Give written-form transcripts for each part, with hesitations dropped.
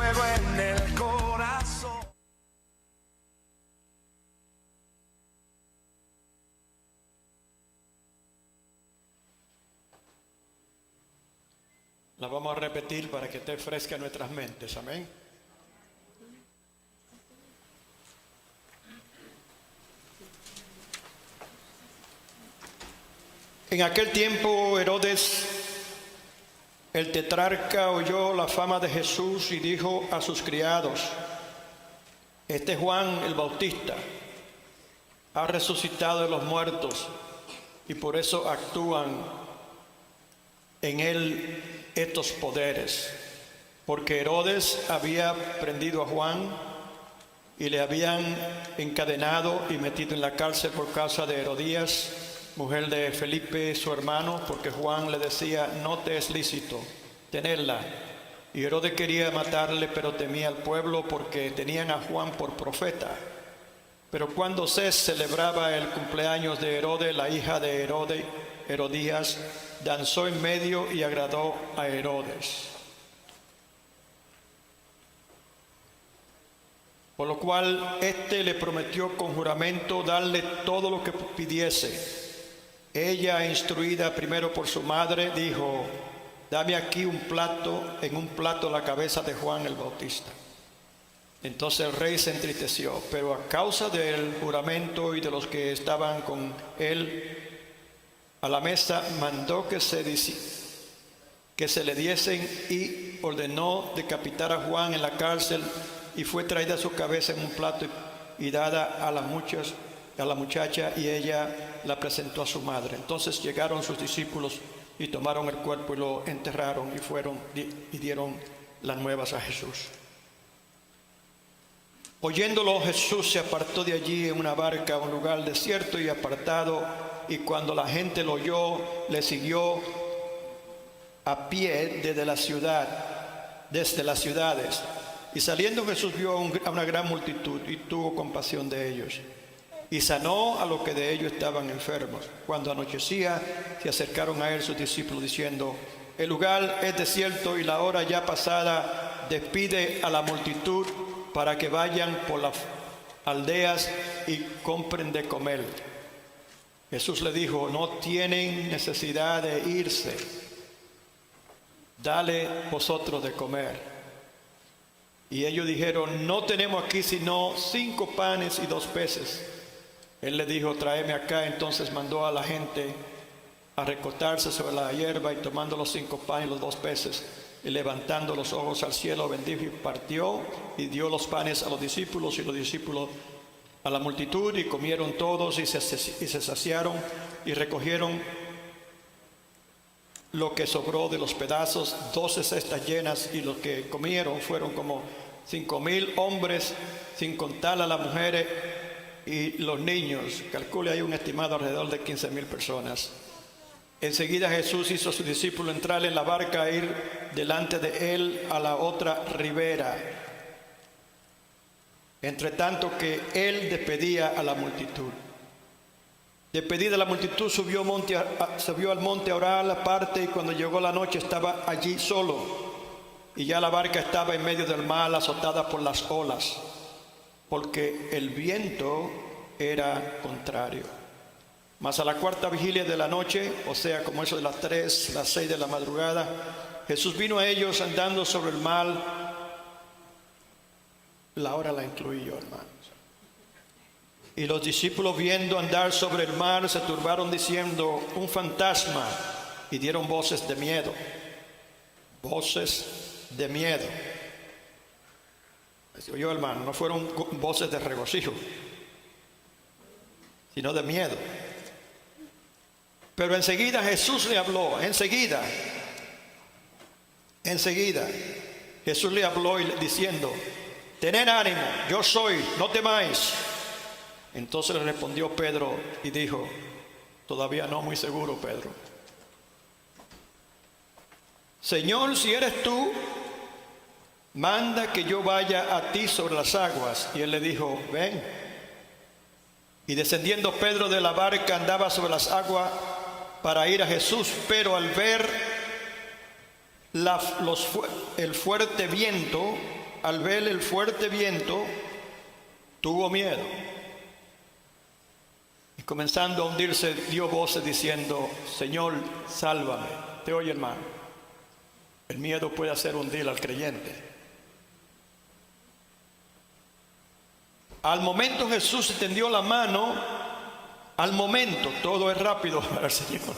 fuego en el corazón. La vamos a repetir para que esté fresca en nuestras mentes. Amén. En aquel tiempo Herodes, el tetrarca, oyó la fama de Jesús y dijo a sus criados: este Juan el Bautista ha resucitado de los muertos y por eso actúan en él estos poderes, porque Herodes había prendido a Juan y le habían encadenado y metido en la cárcel por causa de Herodías, mujer de Felipe su hermano, porque Juan le decía: no te es lícito tenerla. Y Herodes quería matarle, pero temía al pueblo porque tenían a Juan por profeta. Pero cuando se celebraba el cumpleaños de Herodes, la hija de Herodías danzó en medio y agradó a Herodes. Por lo cual éste le prometió con juramento darle todo lo que pidiese. Ella, instruida primero por su madre, dijo: dame aquí en un plato la cabeza de Juan el Bautista. Entonces el rey se entristeció, pero a causa del juramento y de los que estaban con él a la mesa, mandó que se le diesen y ordenó decapitar a Juan en la cárcel, y fue traída su cabeza en un plato y dada a la muchacha, y ella la presentó a su madre. Entonces llegaron sus discípulos y tomaron el cuerpo y lo enterraron, y fueron y dieron las nuevas a Jesús. Oyéndolo, Jesús se apartó de allí en una barca a un lugar desierto y apartado, y cuando la gente lo oyó, le siguió a pie desde las ciudades. Y saliendo Jesús vio a una gran multitud y tuvo compasión de ellos, y sanó a los que de ellos estaban enfermos. Cuando anochecía, se acercaron a él sus discípulos diciendo: el lugar es desierto y la hora ya pasada, despide a la multitud para que vayan por las aldeas y compren de comer. Jesús le dijo: no tienen necesidad de irse, dale vosotros de comer. Y ellos dijeron: no tenemos aquí sino 5 panes y 2 peces. Él le dijo: tráeme acá. Entonces mandó a la gente a recostarse sobre la hierba, y tomando los 5 panes y los 2 peces, y levantando los ojos al cielo, bendijo y partió, y dio los panes a los discípulos, y los discípulos a la multitud, y comieron todos y se saciaron, y recogieron lo que sobró de los pedazos, 12 cestas llenas, y los que comieron fueron como 5,000 hombres, sin contar a las mujeres y los niños. Calcule, hay un estimado alrededor de 15,000 personas. Enseguida Jesús hizo a sus discípulos entrar en la barca e ir delante de él a la otra ribera, entre tanto que él despedía a la multitud. Despedida la multitud, subió al monte a orar aparte, y cuando llegó la noche estaba allí solo, y ya la barca estaba en medio del mar, azotada por las olas, porque el viento era contrario. Mas a la 4ª vigilia de la noche, o sea, como eso de las 3, las 6 de la madrugada, Jesús vino a ellos andando sobre el mar. La hora la incluí yo, hermanos. Y los discípulos, viendo andar sobre el mar, se turbaron diciendo: un fantasma, y dieron voces de miedo. Voces de miedo. Yo, hermano, no fueron voces de regocijo, sino de miedo. Pero enseguida Jesús le habló, enseguida Jesús le habló diciendo: tened ánimo, yo soy, no temáis. Entonces le respondió Pedro y dijo: todavía no muy seguro, Pedro. Señor, si eres tú, manda que yo vaya a ti sobre las aguas. Y él le dijo: ven. Y descendiendo Pedro de la barca, andaba sobre las aguas para ir a Jesús, pero al ver el fuerte viento, al ver el fuerte viento, tuvo miedo. Y comenzando a hundirse, dio voces diciendo: Señor, sálvame. ¿Te oye, hermano? El miedo puede hacer hundir al creyente. Al momento Jesús extendió la mano. Al momento, todo es rápido para el Señor.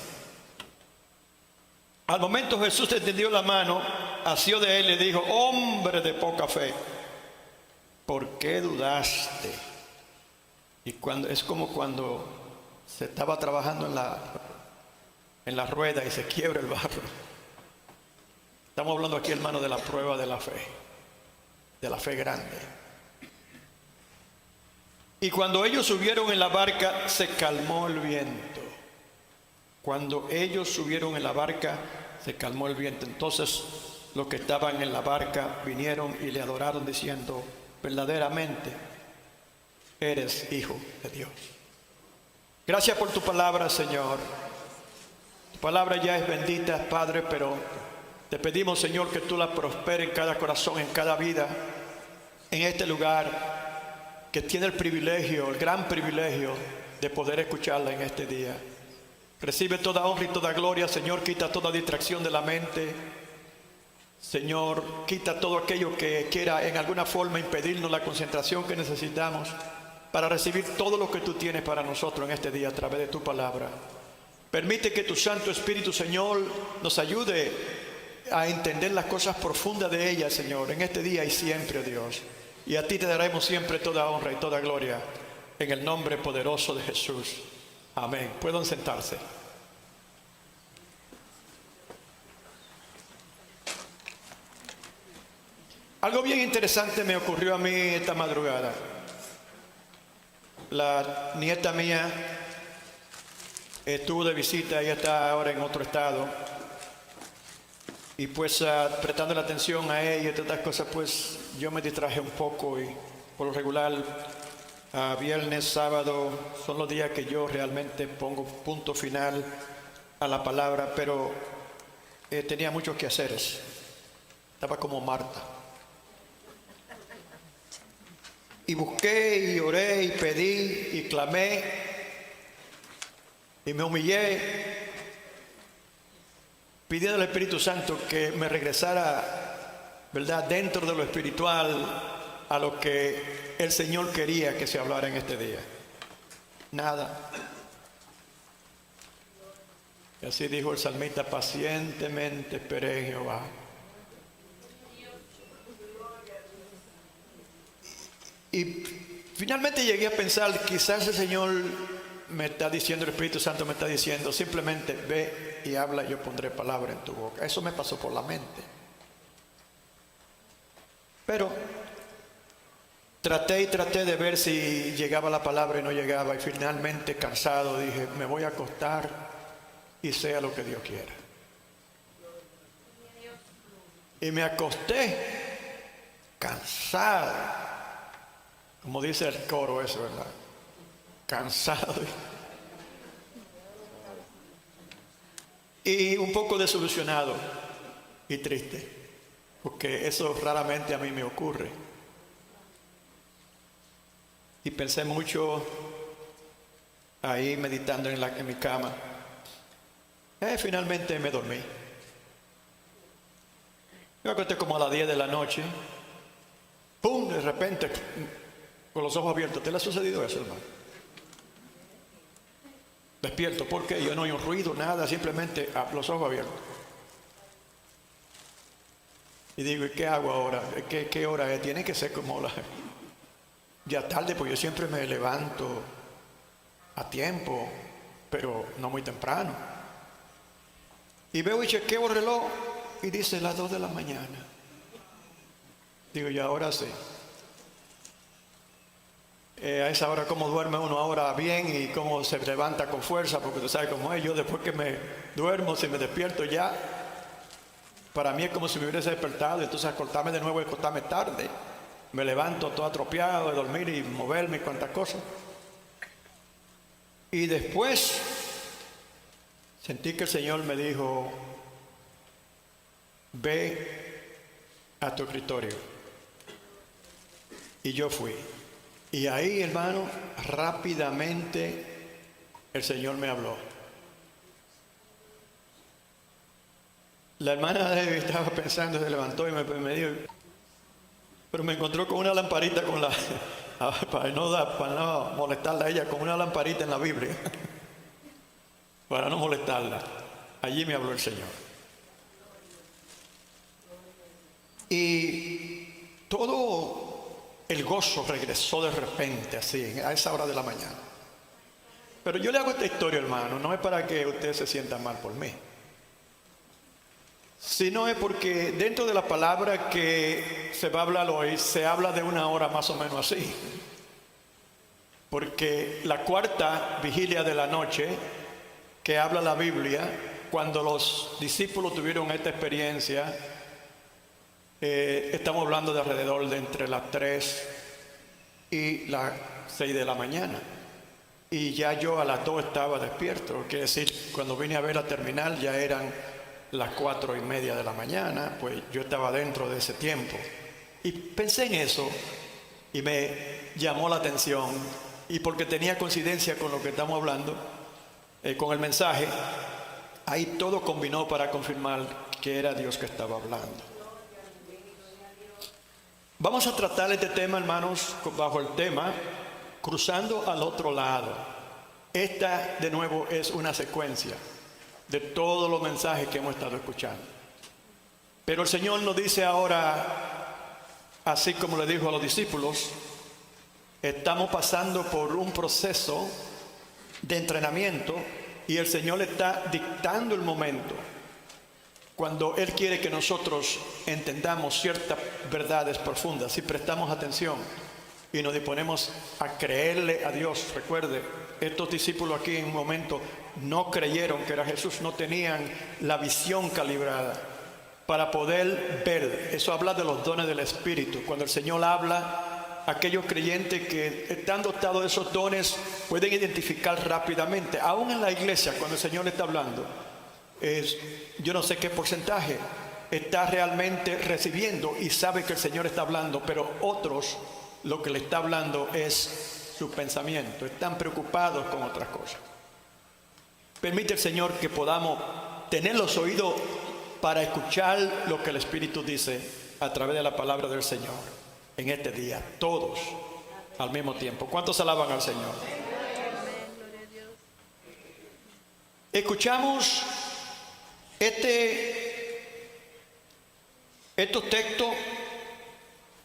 Al momento Jesús extendió la mano, asió de él y le dijo: hombre de poca fe, ¿por qué dudaste? Y es como cuando se estaba trabajando en la rueda y se quiebra el barro. Estamos hablando aquí, hermano, de la prueba de la fe grande. Y cuando ellos subieron en la barca, se calmó el viento. Cuando ellos subieron en la barca, se calmó el viento. Entonces los que estaban en la barca vinieron y le adoraron diciendo: verdaderamente eres Hijo de Dios. Gracias por tu palabra, Señor. Tu palabra ya es bendita, Padre, pero te pedimos, Señor, que tú la prosperes en cada corazón, en cada vida, en este lugar, que tiene el privilegio, el gran privilegio de poder escucharla en este día. Recibe toda honra y toda gloria, Señor. Quita toda distracción de la mente. Señor, quita todo aquello que quiera en alguna forma impedirnos la concentración que necesitamos para recibir todo lo que tú tienes para nosotros en este día a través de tu palabra. Permite que tu Santo Espíritu, Señor, nos ayude a entender las cosas profundas de ella, Señor, en este día y siempre, Dios. Y a ti te daremos siempre toda honra y toda gloria, en el nombre poderoso de Jesús. Amén. Pueden sentarse. Algo bien interesante me ocurrió a mí esta madrugada. La nieta mía estuvo de visita, ella está ahora en otro estado. Y pues prestando la atención a ella y todas estas cosas, pues yo me distraje un poco. Y por lo regular, viernes, sábado son los días que yo realmente pongo punto final a la palabra, pero tenía muchos quehaceres. Estaba como Marta. Y busqué y oré y pedí y clamé y me humillé, pidiendo al Espíritu Santo que me regresara, ¿verdad?, dentro de lo espiritual a lo que el Señor quería que se hablara en este día. Nada. Y así dijo el salmista: pacientemente esperé en Jehová. Y finalmente llegué a pensar, quizás el Señor me está diciendo, el Espíritu Santo me está diciendo, simplemente ve y habla y yo pondré palabra en tu boca. Eso me pasó por la mente. Pero traté de ver si llegaba la palabra y no llegaba. Y finalmente, cansado, dije: me voy a acostar y sea lo que Dios quiera. Y me acosté cansado. Como dice el coro eso, ¿verdad? Cansado. Y un poco desilusionado y triste. Porque eso raramente a mí me ocurre. Y pensé mucho ahí meditando en mi cama. Finalmente me dormí. Me acosté como a las 10 de la noche. ¡Pum! De repente, con los ojos abiertos. ¿Te le ha sucedido eso, hermano? Despierto, porque yo no oí un ruido, nada, simplemente los ojos abiertos. Y digo: ¿y qué hago ahora? ¿Qué hora es? Tiene que ser como ya tarde, porque yo siempre me levanto a tiempo, pero no muy temprano. Y veo y chequeo el reloj y dice las 2 de la mañana. Digo: y ahora sí. A esa hora, cómo duerme uno ahora bien y cómo se levanta con fuerza, porque tú sabes cómo es. Yo después que me duermo, si me despierto ya, para mí es como si me hubiese despertado. Entonces acostarme de nuevo y acostarme tarde. Me levanto todo atropiado de dormir y moverme y cuantas cosas. Y después sentí que el Señor me dijo: ve a tu escritorio. Y yo fui. Y ahí, hermano, rápidamente el Señor me habló. La hermana Debbie estaba pensando, se levantó y me dijo, pero me encontró con una lamparita con la, para no molestarla a ella, con una lamparita en la Biblia, para no molestarla. Allí me habló el Señor. Y todo el gozo regresó de repente, así, a esa hora de la mañana. Pero yo le hago esta historia, hermano, no es para que usted se sienta mal por mí, sino es porque dentro de la palabra que se va a hablar hoy, se habla de una hora más o menos así. Porque la cuarta vigilia de la noche, que habla la Biblia, cuando los discípulos tuvieron esta experiencia, estamos hablando de alrededor de entre las 3 y las 6 de la mañana. Y ya yo a las 2 estaba despierto, quiere decir, cuando vine a ver la terminal ya eran las 4:30 de la mañana, pues yo estaba dentro de ese tiempo. Y pensé en eso y me llamó la atención, y porque tenía coincidencia con lo que estamos hablando, con el mensaje, ahí todo combinó para confirmar que era Dios que estaba hablando. Vamos a tratar este tema, hermanos, bajo el tema cruzando al otro lado. Esta, de nuevo, es una secuencia de todos los mensajes que hemos estado escuchando. Pero el Señor nos dice ahora, así como le dijo a los discípulos, estamos pasando por un proceso de entrenamiento y el Señor le está dictando el momento cuando Él quiere que nosotros entendamos ciertas verdades profundas. Si prestamos atención y nos disponemos a creerle a Dios. Recuerde, estos discípulos aquí en un momento no creyeron que era Jesús, no tenían la visión calibrada para poder ver. Eso habla de los dones del Espíritu. Cuando el Señor habla, aquellos creyentes que están dotados de esos dones pueden identificar rápidamente. Aún en la iglesia, cuando el Señor está hablando, yo no sé qué porcentaje está realmente recibiendo y sabe que el Señor está hablando, pero otros, lo que le está hablando es su pensamiento, están preocupados con otras cosas. Permite el Señor que podamos tener los oídos para escuchar lo que el Espíritu dice a través de la palabra del Señor en este día, todos al mismo tiempo. ¿Cuántos alaban al Señor? Escuchamos estos textos.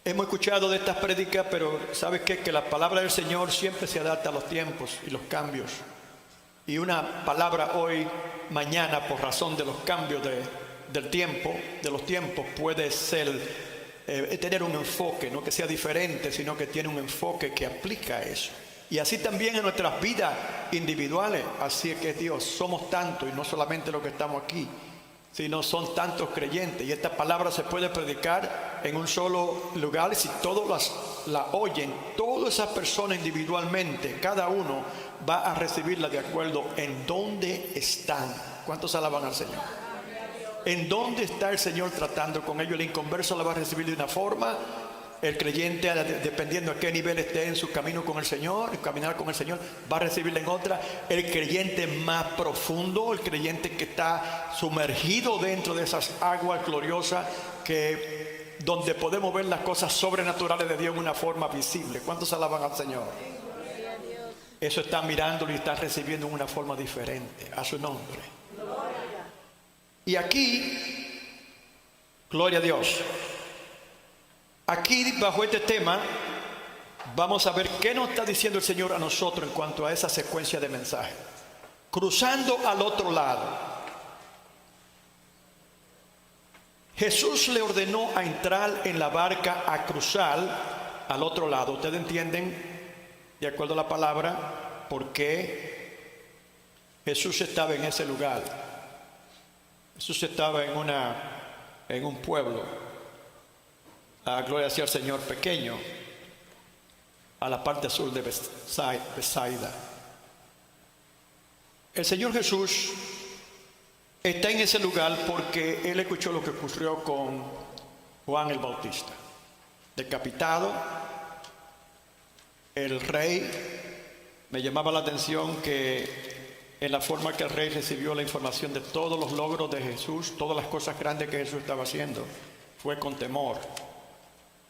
Hemos escuchado de estas prédicas, pero ¿sabes qué? Que la palabra del Señor siempre se adapta a los tiempos y los cambios. Y una palabra hoy, mañana, por razón de los cambios del tiempo, de los tiempos, puede ser, tener un enfoque, no que sea diferente, sino que tiene un enfoque que aplica eso. Y así también en nuestras vidas individuales. Así es que Dios, somos tantos, y no solamente los que estamos aquí, sino son tantos creyentes, y esta palabra se puede predicar en un solo lugar. Si todos la oyen, todas esas personas individualmente, cada uno va a recibirla de acuerdo en dónde están. ¿Cuántos alaban al Señor? En dónde está el Señor tratando con ellos. El inconverso la va a recibir de una forma, el creyente, dependiendo a qué nivel esté en su camino con el Señor, en caminar con el Señor, va a recibirla en otra. El creyente más profundo, el creyente que está sumergido dentro de esas aguas gloriosas, donde podemos ver las cosas sobrenaturales de Dios en una forma visible. ¿Cuántos alaban al Señor? Eso está mirándolo y está recibiendo en una forma diferente a su nombre. Y aquí, gloria a Dios. Aquí, bajo este tema, vamos a ver qué nos está diciendo el Señor a nosotros en cuanto a esa secuencia de mensajes. Cruzando al otro lado. Jesús le ordenó a entrar en la barca, a cruzar al otro lado. ¿Ustedes entienden, de acuerdo a la palabra, por qué Jesús estaba en ese lugar? Jesús estaba en un pueblo. Gloria sea al Señor, pequeño, a la parte sur de Bethsaida. El Señor Jesús está en ese lugar porque Él escuchó lo que ocurrió con Juan el Bautista, decapitado, el rey, me llamaba la atención que en la forma que el rey recibió la información de todos los logros de Jesús, todas las cosas grandes que Jesús estaba haciendo, fue con temor,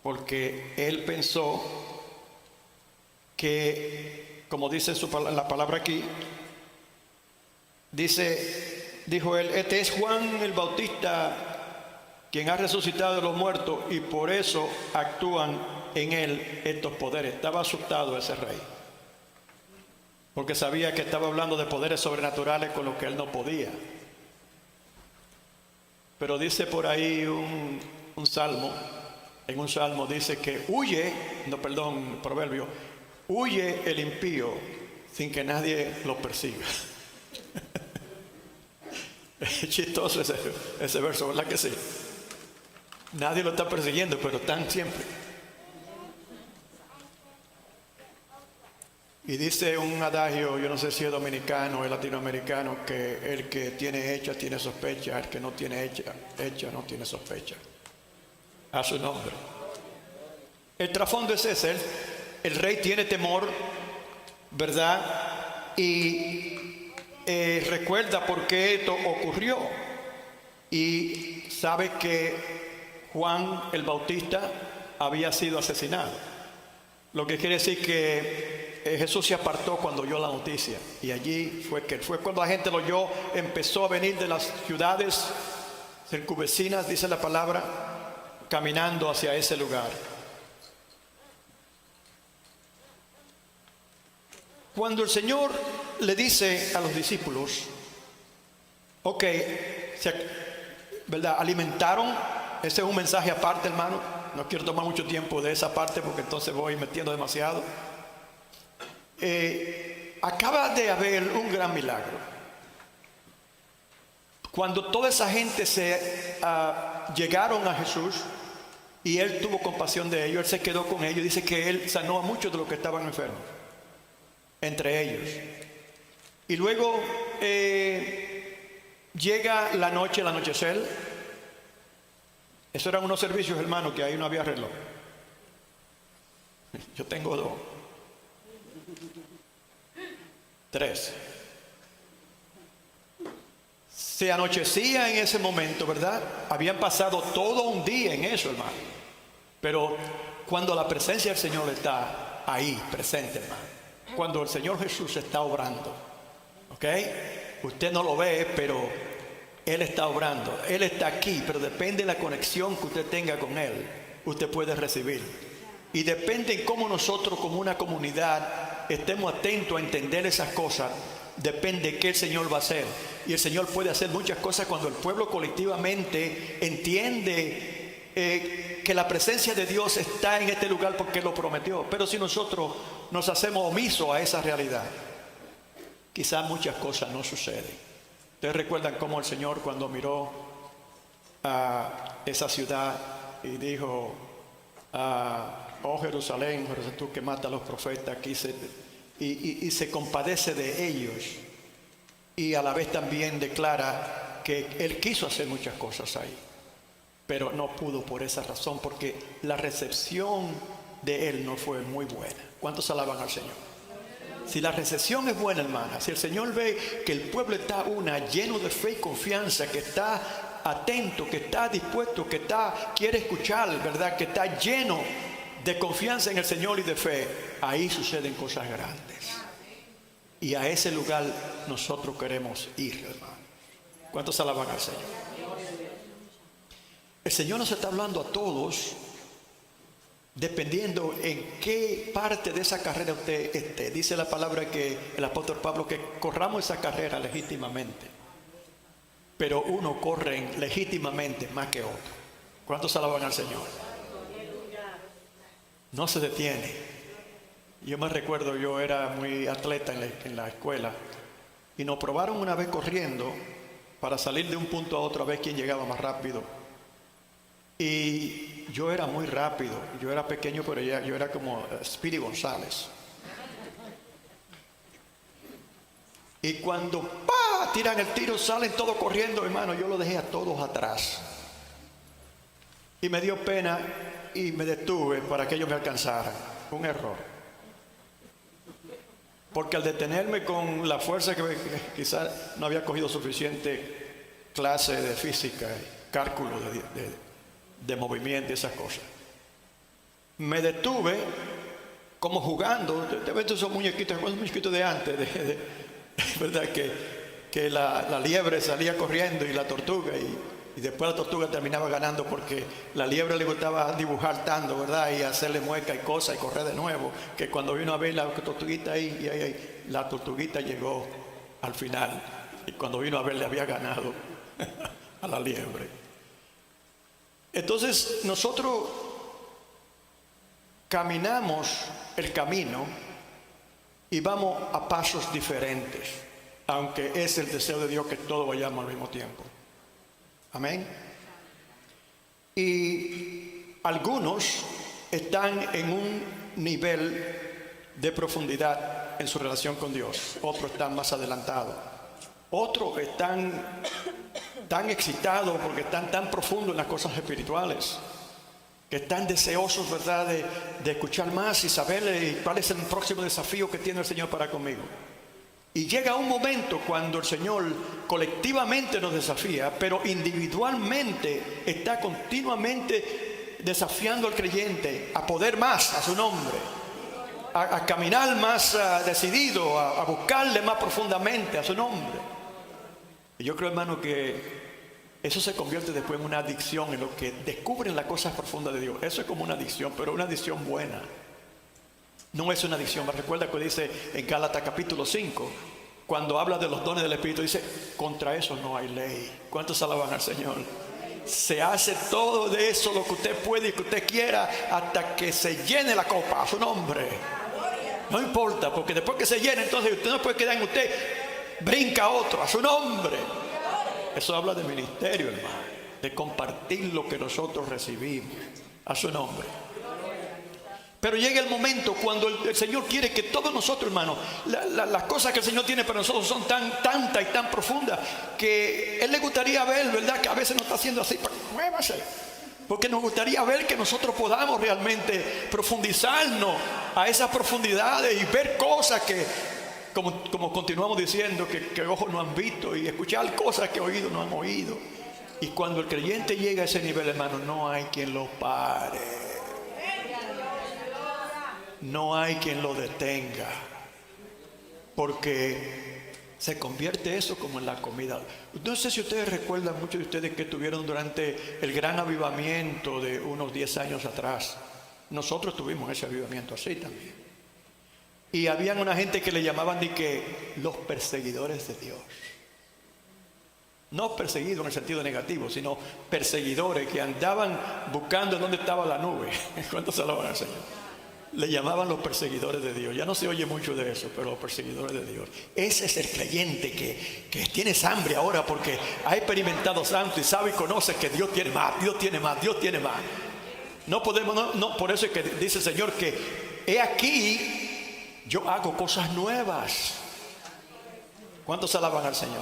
porque él pensó que, como dice la palabra aquí, dijo él, este es Juan el Bautista, quien ha resucitado de los muertos, y por eso actúan en él estos poderes. Estaba asustado ese rey, porque sabía que estaba hablando de poderes sobrenaturales con los que él no podía. Pero dice por ahí un salmo, en un salmo dice que proverbio, huye el impío sin que nadie lo persiga. Es chistoso ese verso, ¿verdad que sí? Nadie lo está persiguiendo, pero están siempre. Y dice un adagio, yo no sé si es dominicano o es latinoamericano, que el que tiene hecha tiene sospecha, el que no tiene hecha no tiene sospecha. A su nombre. El trasfondo es ese, el rey tiene temor, ¿verdad? Y recuerda por qué esto ocurrió. Y sabe que Juan el Bautista había sido asesinado. Lo que quiere decir que Jesús se apartó cuando oyó la noticia, y allí fue cuando la gente lo oyó, empezó a venir de las ciudades circunvecinas, dice la palabra, caminando hacia ese lugar. Cuando el Señor le dice a los discípulos, ok, ¿verdad? Alimentaron, ese es un mensaje aparte, hermano, no quiero tomar mucho tiempo de esa parte porque entonces voy metiendo demasiado. Acaba de haber un gran milagro. Cuando toda esa gente llegaron a Jesús y él tuvo compasión de ellos, él se quedó con ellos, dice que él sanó a muchos de los que estaban enfermos, entre ellos. Y luego llega la noche, el anochecer. Esos eran unos servicios, hermano, que ahí no había reloj. Yo tengo 2, 3. Se anochecía en ese momento, ¿verdad? Habían pasado todo un día en eso, hermano. Pero cuando la presencia del Señor está ahí, presente, hermano. Cuando el Señor Jesús está obrando, ¿ok? Usted no lo ve, pero Él está obrando. Él está aquí, pero depende de la conexión que usted tenga con Él. Usted puede recibir. Y depende en cómo nosotros como una comunidad estemos atentos a entender esas cosas. Depende de qué el Señor va a hacer. Y el Señor puede hacer muchas cosas cuando el pueblo colectivamente entiende que la presencia de Dios está en este lugar porque lo prometió. Pero si nosotros nos hacemos omisos a esa realidad, quizás muchas cosas no suceden. Ustedes recuerdan cómo el Señor, cuando miró a esa ciudad y dijo, oh Jerusalén, Jerusalén, tú que matas a los profetas, aquí y se compadece de ellos, y a la vez también declara que Él quiso hacer muchas cosas ahí, pero no pudo por esa razón, porque la recepción de Él no fue muy buena. ¿Cuántos alaban al Señor? Si la recepción es buena, hermana, si el Señor ve que el pueblo está lleno de fe y confianza, que está atento, que está dispuesto, que quiere escuchar, ¿verdad? Que está lleno de confianza en el Señor y de fe, ahí suceden cosas grandes. Y a ese lugar nosotros queremos ir, hermano. ¿Cuántos alaban al Señor? El Señor nos está hablando a todos, dependiendo en qué parte de esa carrera usted esté. Dice la palabra que el apóstol Pablo, que corramos esa carrera legítimamente, pero uno corre legítimamente más que otro. ¿Cuántos alaban al Señor? No se detiene. Yo me recuerdo, yo era muy atleta en la escuela, y nos probaron una vez corriendo para salir de un punto a otro a ver quién llegaba más rápido. Y yo era muy rápido, yo era pequeño, pero yo era como Speedy González. Y cuando tiran el tiro, salen todos corriendo, hermano, yo lo dejé a todos atrás. Y me dio pena y me detuve para que ellos me alcanzaran. Un error. Porque al detenerme con la fuerza que quizás no había cogido suficiente clase de física, cálculo de movimiento y esas cosas, me detuve como jugando. De vez esos muñequitos de antes, ¿verdad? Que la liebre salía corriendo y la tortuga, y después la tortuga terminaba ganando porque la liebre le gustaba dibujar tanto, ¿verdad? Y hacerle mueca y cosas y correr de nuevo, que cuando vino a ver la tortuguita ahí, la tortuguita llegó al final, y cuando vino a ver le había ganado a la liebre. Entonces nosotros caminamos el camino y vamos a pasos diferentes, aunque es el deseo de Dios que todos vayamos al mismo tiempo. Amén. Y algunos están en un nivel de profundidad en su relación con Dios, otros están más adelantados, otros están tan excitados porque están tan profundos en las cosas espirituales, que están deseosos, ¿verdad?, de escuchar más y saber cuál es el próximo desafío que tiene el Señor para conmigo. Y llega un momento cuando el Señor colectivamente nos desafía, pero individualmente está continuamente desafiando al creyente a poder más a su nombre, a caminar más decidido, a buscarle más profundamente a su nombre. Y yo creo, hermano, que eso se convierte después en una adicción, en lo que descubren las cosas profundas de Dios. Eso es como una adicción, pero una adicción buena. No es una adicción. Me recuerda que dice en Gálatas capítulo 5, cuando habla de los dones del Espíritu, dice: contra eso no hay ley. ¿Cuántos alaban al Señor? Se hace todo de eso lo que usted puede y que usted quiera hasta que se llene la copa a su nombre. No importa, porque después que se llene, entonces usted no puede quedar en usted, brinca otro a su nombre. Eso habla de ministerio, hermano, de compartir lo que nosotros recibimos a su nombre. Pero llega el momento cuando el Señor quiere que todos nosotros, hermanos, las cosas que el Señor tiene para nosotros son tantas y tan profundas que Él le gustaría ver, ¿verdad?, que a veces nos está haciendo así, muévase, porque nos gustaría ver que nosotros podamos realmente profundizarnos a esas profundidades y ver cosas que, como continuamos diciendo, que ojos no han visto, y escuchar cosas que oídos no han oído. Y cuando el creyente llega a ese nivel, hermano, no hay quien lo pare. No hay quien lo detenga, porque se convierte eso como en la comida. No sé si ustedes recuerdan, muchos de ustedes que estuvieron durante el gran avivamiento de unos 10 años atrás. Nosotros tuvimos ese avivamiento así también. Y habían una gente que le llamaban de que los perseguidores de Dios. No perseguidos en el sentido negativo, sino perseguidores que andaban buscando dónde estaba la nube. ¿Cuántos se alaban al Señor? Le llamaban los perseguidores de Dios. Ya no se oye mucho de eso, pero los perseguidores de Dios. Ese es el creyente que tiene hambre ahora porque ha experimentado santo y sabe y conoce que Dios tiene más, Dios tiene más, Dios tiene más. No podemos, no, por eso es que dice el Señor que he aquí, yo hago cosas nuevas. ¿Cuántos alaban al Señor?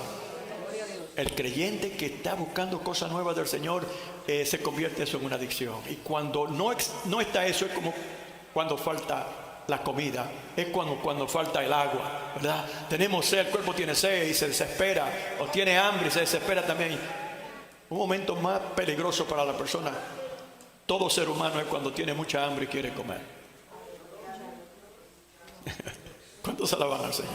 El creyente que está buscando cosas nuevas del Señor se convierte eso en una adicción. Y cuando no está eso, es como cuando falta la comida, es cuando falta el agua, ¿verdad? Tenemos sed, el cuerpo tiene sed y se desespera, o tiene hambre y se desespera también. Un momento más peligroso para la persona, todo ser humano, es cuando tiene mucha hambre y quiere comer. ¿Cuántos alaban al Señor?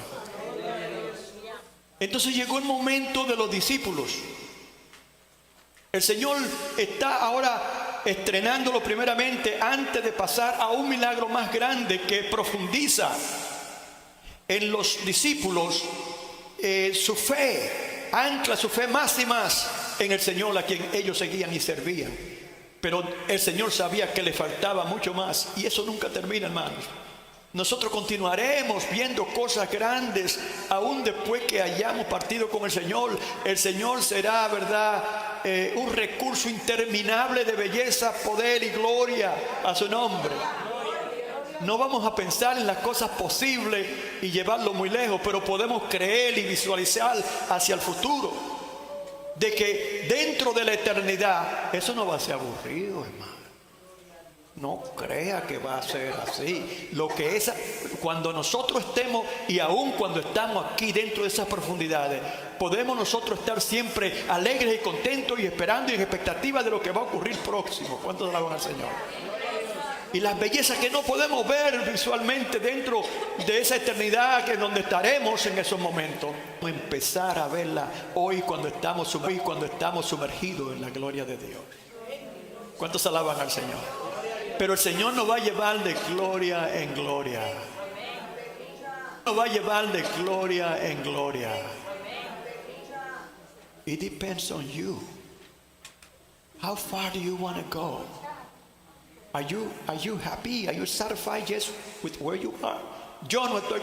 Entonces llegó el momento de los discípulos. El Señor está ahora estrenándolo primeramente antes de pasar a un milagro más grande que profundiza en los discípulos su fe, ancla su fe más y más en el Señor a quien ellos seguían y servían. Pero el Señor sabía que le faltaba mucho más, y eso nunca termina, hermanos. Nosotros continuaremos viendo cosas grandes aún después que hayamos partido con el Señor. El Señor será, ¿verdad?, un recurso interminable de belleza, poder y gloria a su nombre. No vamos a pensar en las cosas posibles y llevarlo muy lejos, pero podemos creer y visualizar hacia el futuro, de que dentro de la eternidad eso no va a ser aburrido, hermano. No crea que va a ser así. Lo que es, cuando nosotros estemos, y aún cuando estamos aquí dentro de esas profundidades, podemos nosotros estar siempre alegres y contentos y esperando y en expectativa de lo que va a ocurrir próximo. ¿Cuántos alaban al Señor? Y las bellezas que no podemos ver visualmente dentro de esa eternidad que es donde estaremos en esos momentos, empezar a verla hoy cuando estamos sumergidos en la gloria de Dios. ¿Cuántos alaban al Señor? Pero el Señor nos va a llevar de gloria en gloria. Nos va a llevar de gloria en gloria. It depends on you. How far do you want to go? Are you happy? Are you satisfied just with where you are? Yo no estoy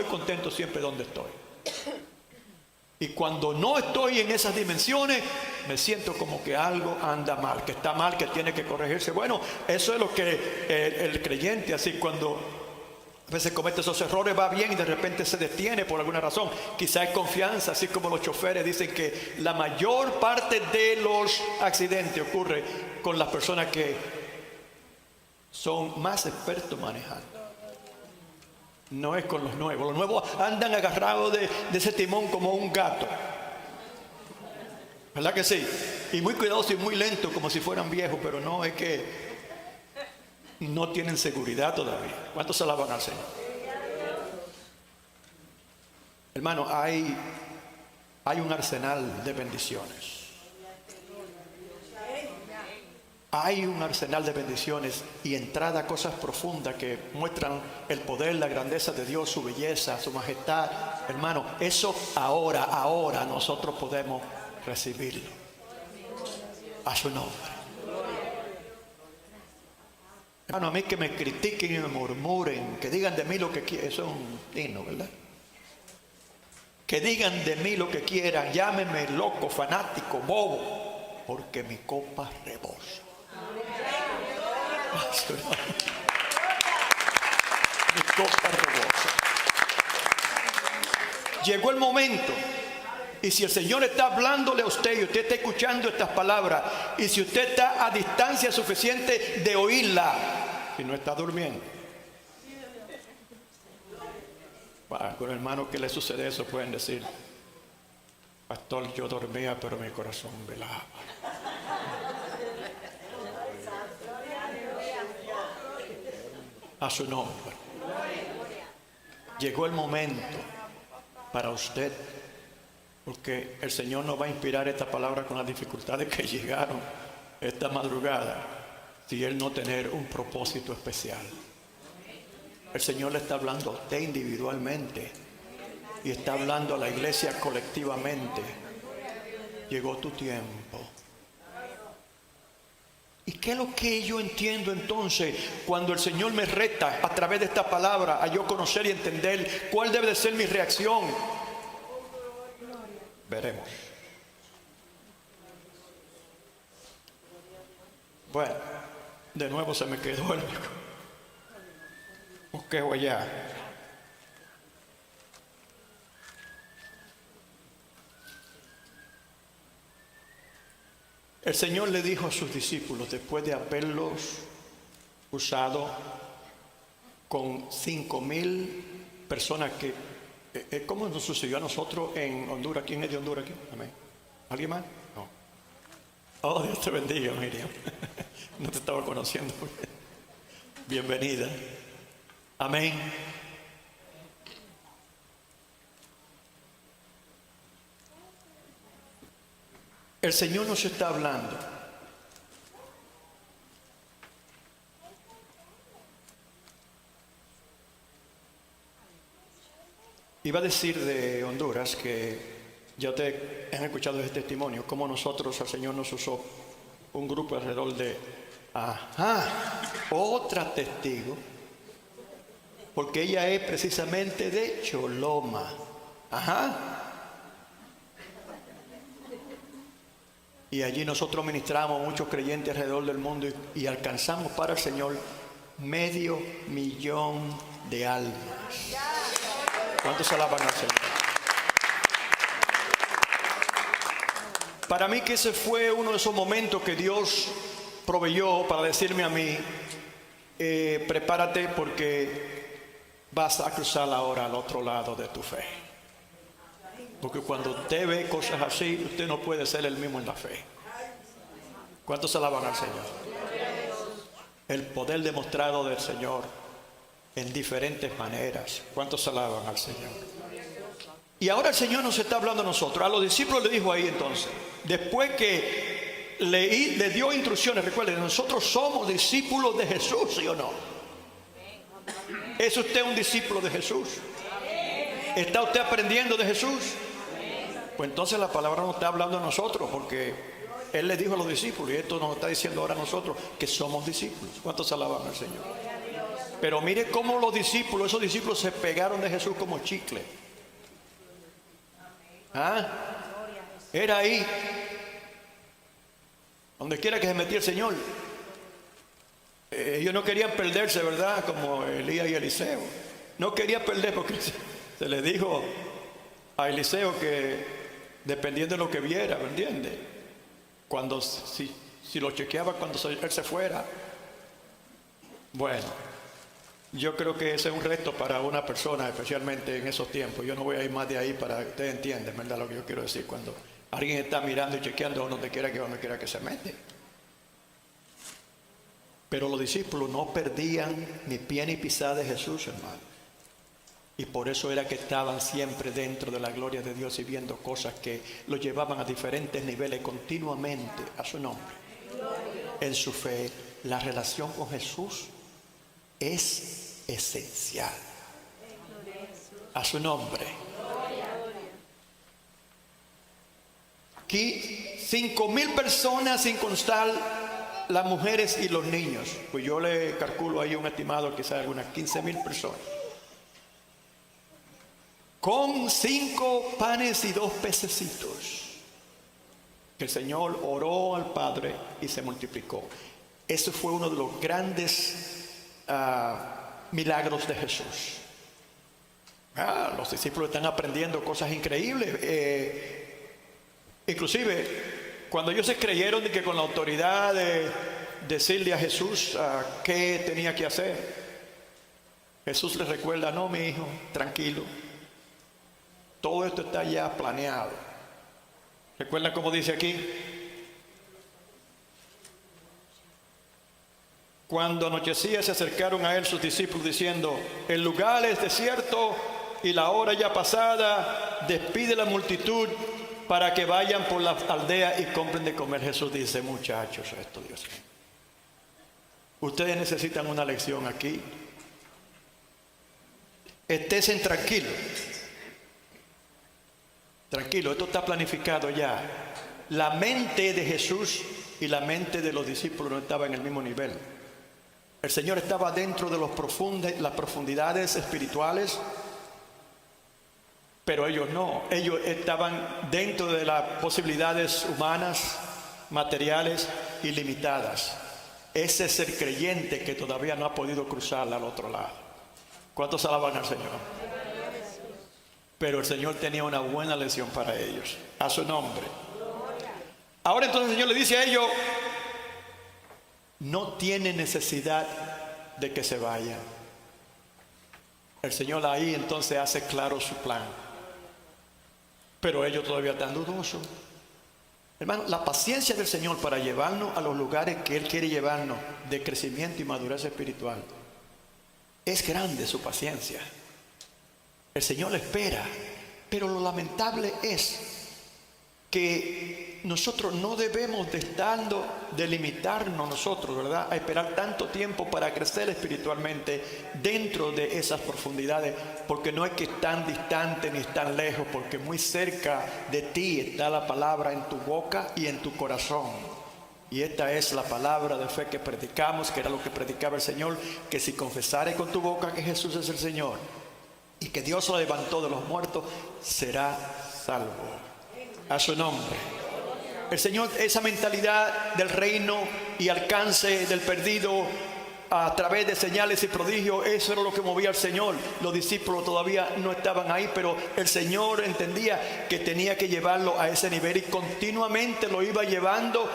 contento siempre donde estoy. Y cuando no estoy en esas dimensiones, me siento como que algo anda mal, que está mal, que tiene que corregirse. Bueno, eso es lo que el creyente, así cuando a veces comete esos errores, va bien y de repente se detiene por alguna razón. Quizá es confianza, así como los choferes dicen que la mayor parte de los accidentes ocurre con las personas que son más expertos manejando. No es con los nuevos. Los nuevos andan agarrados de ese timón como un gato. ¿Verdad que sí? Y muy cuidadosos y muy lentos como si fueran viejos, pero no, es que no tienen seguridad todavía. ¿Cuántos alaban al Señor? Hermano, hay un arsenal de bendiciones. Hay un arsenal de bendiciones y entrada a cosas profundas que muestran el poder, la grandeza de Dios, su belleza, su majestad. Hermano, eso ahora nosotros podemos recibirlo. A su nombre. Hermano, a mí que me critiquen y me murmuren, que digan de mí lo que quieran, eso es un himno, ¿verdad? Que digan de mí lo que quieran, llámenme loco, fanático, bobo, porque mi copa rebosa. Mi copa rebosa. Llegó el momento, y si el Señor está hablándole a usted y usted está escuchando estas palabras, y si usted está a distancia suficiente de oírla, y no está durmiendo. Para algunos hermanos que le sucede eso pueden decir: pastor, yo dormía pero mi corazón velaba. A su nombre. Llegó el momento para usted, porque el Señor nos va a inspirar esta palabra con las dificultades que llegaron esta madrugada, si Él no tener un propósito especial. El Señor le está hablando a usted individualmente y está hablando a la iglesia colectivamente. Llegó tu tiempo. ¿Y qué es lo que yo entiendo entonces cuando el Señor me reta a través de esta palabra a yo conocer y entender cuál debe de ser mi reacción? Veremos. Bueno, de nuevo se me quedó el bosquejo allá. El Señor le dijo a sus discípulos, después de haberlos usado con 5,000 personas que, ¿cómo nos sucedió a nosotros en Honduras? ¿Quién es de Honduras aquí? Amén. ¿Alguien más? No. Oh, Dios te bendiga, Miriam. No te estaba conociendo. Bienvenida. Amén. El Señor nos está hablando. Iba a decir de Honduras que ya ustedes han escuchado ese testimonio, cómo nosotros, al Señor nos usó un grupo alrededor de, otra testigo, porque ella es precisamente de Choloma. Y allí nosotros ministramos a muchos creyentes alrededor del mundo y alcanzamos para el Señor 500,000 de almas. ¿Cuántos alaban al Señor? Para mí que ese fue uno de esos momentos que Dios proveyó para decirme a mí: prepárate porque vas a cruzar ahora al otro lado de tu fe. Porque cuando usted ve cosas así, usted no puede ser el mismo en la fe. ¿Cuántos alaban al Señor? El poder demostrado del Señor en diferentes maneras. ¿Cuántos alaban al Señor? Y ahora el Señor nos está hablando a nosotros. A los discípulos le dijo ahí entonces, después que le dio instrucciones, recuerden, nosotros somos discípulos de Jesús, ¿sí o no? ¿Es usted un discípulo de Jesús? ¿Está usted aprendiendo de Jesús? Pues entonces la palabra nos está hablando a nosotros, porque Él le dijo a los discípulos, y esto nos está diciendo ahora a nosotros, que somos discípulos. ¿Cuántos alaban al Señor? Pero mire cómo esos discípulos se pegaron de Jesús como chicle. ¿Ah? Era ahí, donde quiera que se metía el Señor. Ellos no querían perderse, ¿verdad? Como Elías y Eliseo. No querían perder porque se les dijo a Eliseo que dependiendo de lo que viera, ¿me entiende? Cuando si lo chequeaba cuando él se fuera. Bueno, yo creo que ese es un reto para una persona, especialmente en esos tiempos. Yo no voy a ir más de ahí para que ustedes entiendan, ¿verdad? Lo que yo quiero decir, cuando alguien está mirando y chequeando donde quiera que se mete. Pero los discípulos no perdían ni pie ni pisada de Jesús, hermano. Y por eso era que estaban siempre dentro de la gloria de Dios y viendo cosas que los llevaban a diferentes niveles continuamente a su nombre. En su fe, la relación con Jesús es esencial. A su nombre. Aquí 5,000 personas sin constar las mujeres y los niños. Pues yo le calculo ahí un estimado quizás algunas 15,000 personas. Con 5 panes y 2 pececitos. Que el Señor oró al Padre y se multiplicó. Eso fue uno de los grandes milagros de Jesús. Los discípulos están aprendiendo cosas increíbles. Inclusive cuando ellos se creyeron de que con la autoridad de decirle a Jesús qué tenía que hacer, Jesús les recuerda: no, mi hijo, tranquilo, todo esto está ya planeado. ¿Recuerdan cómo dice aquí? Cuando anochecía se acercaron a él sus discípulos diciendo: el lugar es desierto y la hora ya pasada, despide la multitud para que vayan por la aldea y compren de comer. Jesús dice: muchachos, esto, Dios mío, ustedes necesitan una lección aquí. Estésen tranquilos. Tranquilo, esto está planificado ya. La mente de Jesús y la mente de los discípulos no estaban en el mismo nivel. El Señor estaba dentro de las profundidades espirituales, pero ellos no. Ellos estaban dentro de las posibilidades humanas, materiales y limitadas. Ese es el creyente que todavía no ha podido cruzar al otro lado. ¿Cuántos alaban al Señor? Pero el Señor tenía una buena lección para ellos. A su nombre. Ahora entonces el Señor le dice a ellos: no tiene necesidad de que se vayan. El Señor ahí entonces hace claro su plan. Pero ellos todavía están dudosos. Hermano, la paciencia del Señor para llevarnos a los lugares que Él quiere llevarnos de crecimiento y madurez espiritual, es grande su paciencia. El Señor le espera, pero lo lamentable es que nosotros no debemos de limitarnos nosotros, ¿verdad?, a esperar tanto tiempo para crecer espiritualmente dentro de esas profundidades, porque no es que están distantes ni están lejos, porque muy cerca de ti está la palabra en tu boca y en tu corazón. Y esta es la palabra de fe que predicamos, que era lo que predicaba el Señor, que si confesares con tu boca que Jesús es el Señor y que Dios lo levantó de los muertos, será salvo. A su nombre. El Señor, esa mentalidad del reino y alcance del perdido a través de señales y prodigios, eso era lo que movía al Señor. Los discípulos todavía no estaban ahí, pero el Señor entendía que tenía que llevarlo a ese nivel y continuamente lo iba llevando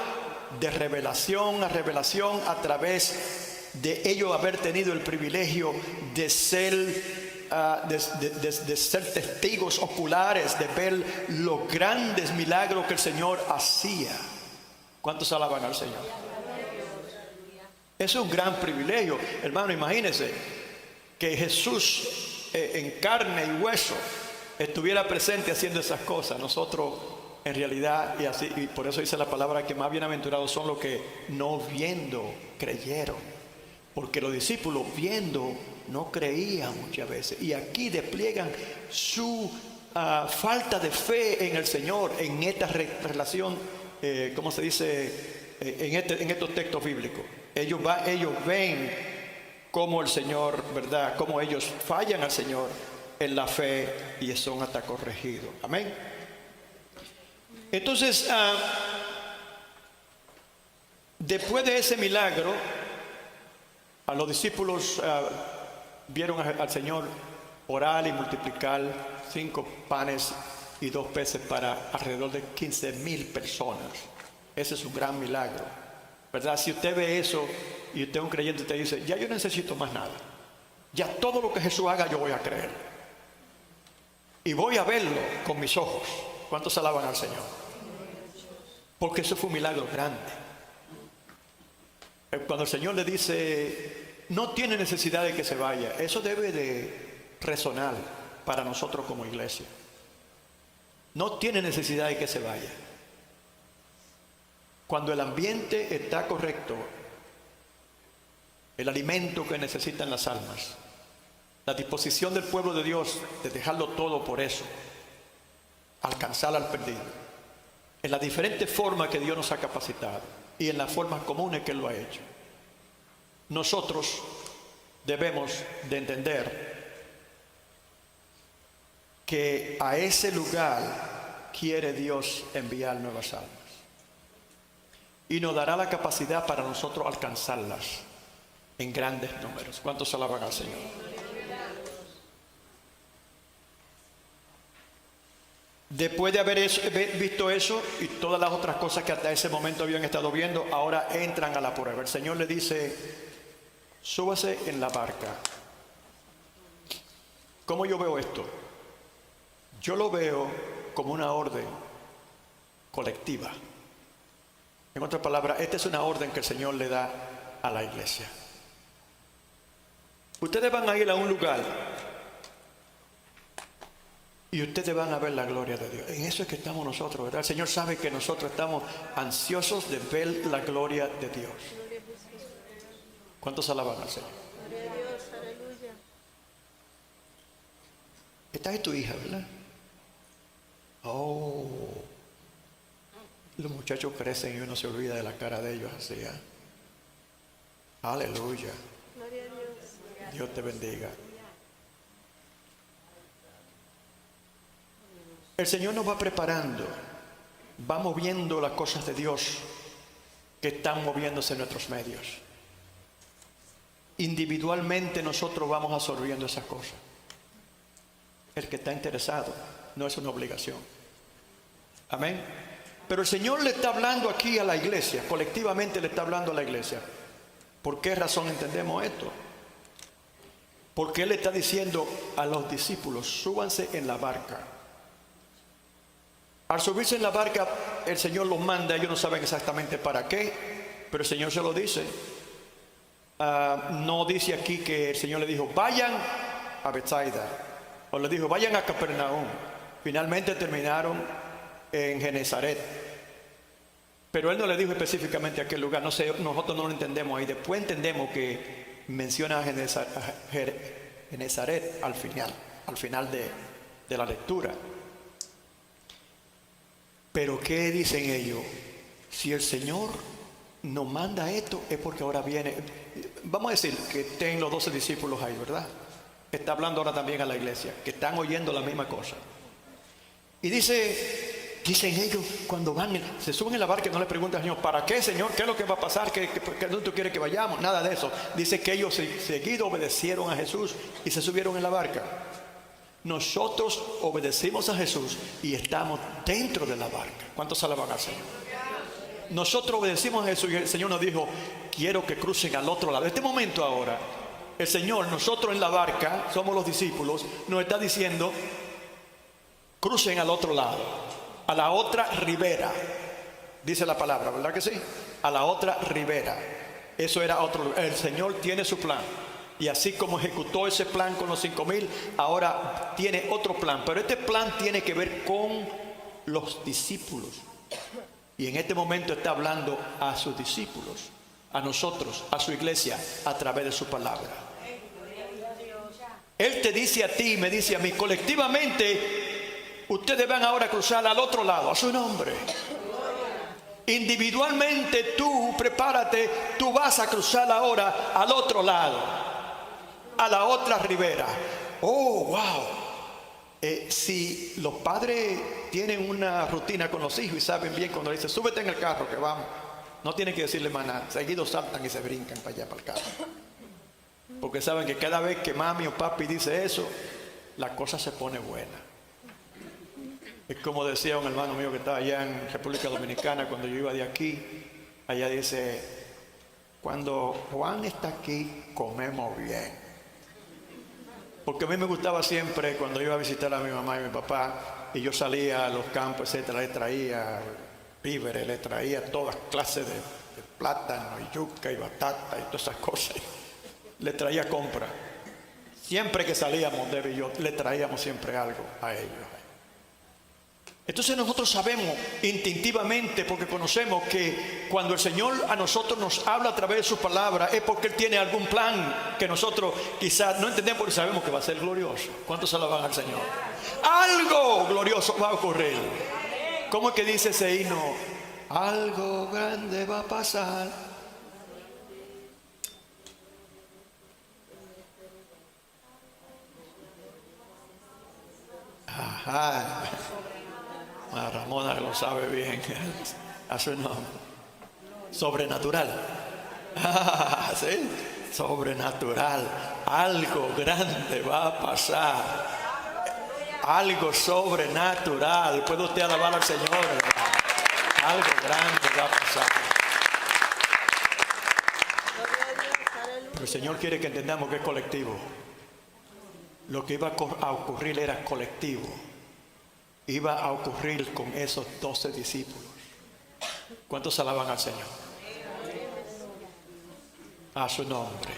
de revelación a revelación a través de ellos haber tenido el privilegio de ser, de ser testigos oculares, de ver los grandes milagros que el Señor hacía. ¿Cuántos alaban al Señor? Es un gran privilegio, hermano. Imagínense que Jesús en carne y hueso estuviera presente haciendo esas cosas. Nosotros en realidad, y por eso dice la palabra que más bienaventurados son los que no viendo creyeron, porque los discípulos viendo no creían muchas veces, y aquí despliegan su falta de fe en el Señor en esta relación, ¿cómo se dice? En estos textos bíblicos. Ellos ven cómo el Señor, ¿verdad? Cómo ellos fallan al Señor en la fe y son hasta corregidos. Amén. Entonces, después de ese milagro, a los discípulos vieron al Señor orar y multiplicar 5 panes y 2 peces para alrededor de 15,000 personas. Ese es un gran milagro, ¿verdad? Si usted ve eso y usted es un creyente, usted dice, ya yo no necesito más nada. Ya todo lo que Jesús haga yo voy a creer. Y voy a verlo con mis ojos. ¿Cuántos alaban al Señor? Porque eso fue un milagro grande. Cuando el Señor le dice, no tiene necesidad de que se vaya, eso debe de resonar para nosotros como iglesia. No tiene necesidad de que se vaya. Cuando el ambiente está correcto, el alimento que necesitan las almas, la disposición del pueblo de Dios de dejarlo todo por eso, alcanzar al perdido, en las diferentes formas que Dios nos ha capacitado y en las formas comunes que Él lo ha hecho. Nosotros debemos de entender que a ese lugar quiere Dios enviar nuevas almas y nos dará la capacidad para nosotros alcanzarlas en grandes números. ¿Cuántos alaban al Señor? Después de haber visto eso y todas las otras cosas que hasta ese momento habían estado viendo, ahora entran a la prueba. El Señor le dice, súbase en la barca. ¿Cómo yo veo esto? Yo lo veo como una orden colectiva. En otras palabras, esta es una orden que el Señor le da a la iglesia. Ustedes van a ir a un lugar y ustedes van a ver la gloria de Dios. En eso es que estamos nosotros, ¿verdad? El Señor sabe que nosotros estamos ansiosos de ver la gloria de Dios. ¿Cuántos alaban al Señor? Gloria a Dios, aleluya. Esta es tu hija, ¿verdad? Oh, los muchachos crecen y uno se olvida de la cara de ellos así, ¿eh? Aleluya. Gloria a Dios. Dios te bendiga. El Señor nos va preparando, va moviendo las cosas de Dios que están moviéndose en nuestros medios. Individualmente nosotros vamos absorbiendo esas cosas. El que está interesado, no es una obligación. Amén. Pero el Señor le está hablando aquí a la iglesia, colectivamente le está hablando a la iglesia. ¿Por qué razón entendemos esto? Porque Él le está diciendo a los discípulos, súbanse en la barca. Al subirse en la barca, el Señor los manda, ellos no saben exactamente para qué, pero el Señor se lo dice. No dice aquí que el Señor le dijo, vayan a Bethsaida, o le dijo, vayan a Capernaum. Finalmente terminaron en Genezaret. Pero Él no le dijo específicamente a qué lugar, no sé, nosotros no lo entendemos ahí. Después entendemos que menciona a Genezaret al final de la lectura. Pero ¿qué dicen ellos? Si el Señor nos manda esto es porque ahora viene. Vamos a decir que estén los 12 discípulos ahí, ¿verdad? Está hablando ahora también a la iglesia, que están oyendo la misma cosa. Y dicen ellos, cuando se suben en la barca, no le preguntan al Señor, ¿para qué, Señor? ¿Qué es lo que va a pasar? ¿Qué tú quieres que vayamos? Nada de eso. Dice que ellos seguido obedecieron a Jesús y se subieron en la barca. Nosotros obedecimos a Jesús y estamos dentro de la barca. ¿Cuántos alaban al Señor? nosotros obedecimos a Jesús y el Señor nos dijo, quiero que crucen al otro lado. En este momento ahora, el Señor, nosotros en la barca, somos los discípulos, nos está diciendo, crucen al otro lado, a la otra ribera. Dice la palabra, ¿verdad que sí? A la otra ribera. Eso era otro lugar. El Señor tiene su plan. Y así como ejecutó ese plan con los 5,000, ahora tiene otro plan. Pero este plan tiene que ver con los discípulos. Y en este momento está hablando a sus discípulos, a nosotros, a su iglesia, a través de su palabra. Él te dice a ti y me dice a mí, colectivamente, ustedes van ahora a cruzar al otro lado, a su nombre. Individualmente tú, prepárate, tú vas a cruzar ahora al otro lado, a la otra ribera. Oh, wow. Si los padres tienen una rutina con los hijos y saben bien cuando le dicen, súbete en el carro que vamos, no tienen que decirle más nada, seguido saltan y se brincan para allá, para el carro. Porque saben que cada vez que mami o papi dice eso, la cosa se pone buena. Es como decía un hermano mío que estaba allá en República Dominicana cuando yo iba de aquí. Allá dice, cuando Juan está aquí, comemos bien. Porque a mí me gustaba siempre cuando iba a visitar a mi mamá y mi papá, y yo salía a los campos, etcétera, le traía víveres, le traía todas clases de plátano y yuca y batata y todas esas cosas. Le traía compra. Siempre que salíamos, Debe y yo, le traíamos siempre algo a ellos. Entonces nosotros sabemos instintivamente, porque conocemos que cuando el Señor a nosotros nos habla a través de su palabra es porque Él tiene algún plan que nosotros quizás no entendemos, porque sabemos que va a ser glorioso. ¿Cuántos alaban al Señor? Algo glorioso va a ocurrir. ¿Cómo es que dice ese himno? Algo grande va a pasar. Ajá. A Ramona lo sabe bien. A su nombre. Sobrenatural. Ah, ¿sí? Sobrenatural. Algo grande va a pasar. Algo sobrenatural. ¿Puede usted alabar al Señor? Algo grande va a pasar. Pero el Señor quiere que entendamos que es colectivo. Lo que iba a ocurrir era colectivo. Iba a ocurrir con esos 12 discípulos. ¿Cuántos alaban al Señor? A su nombre.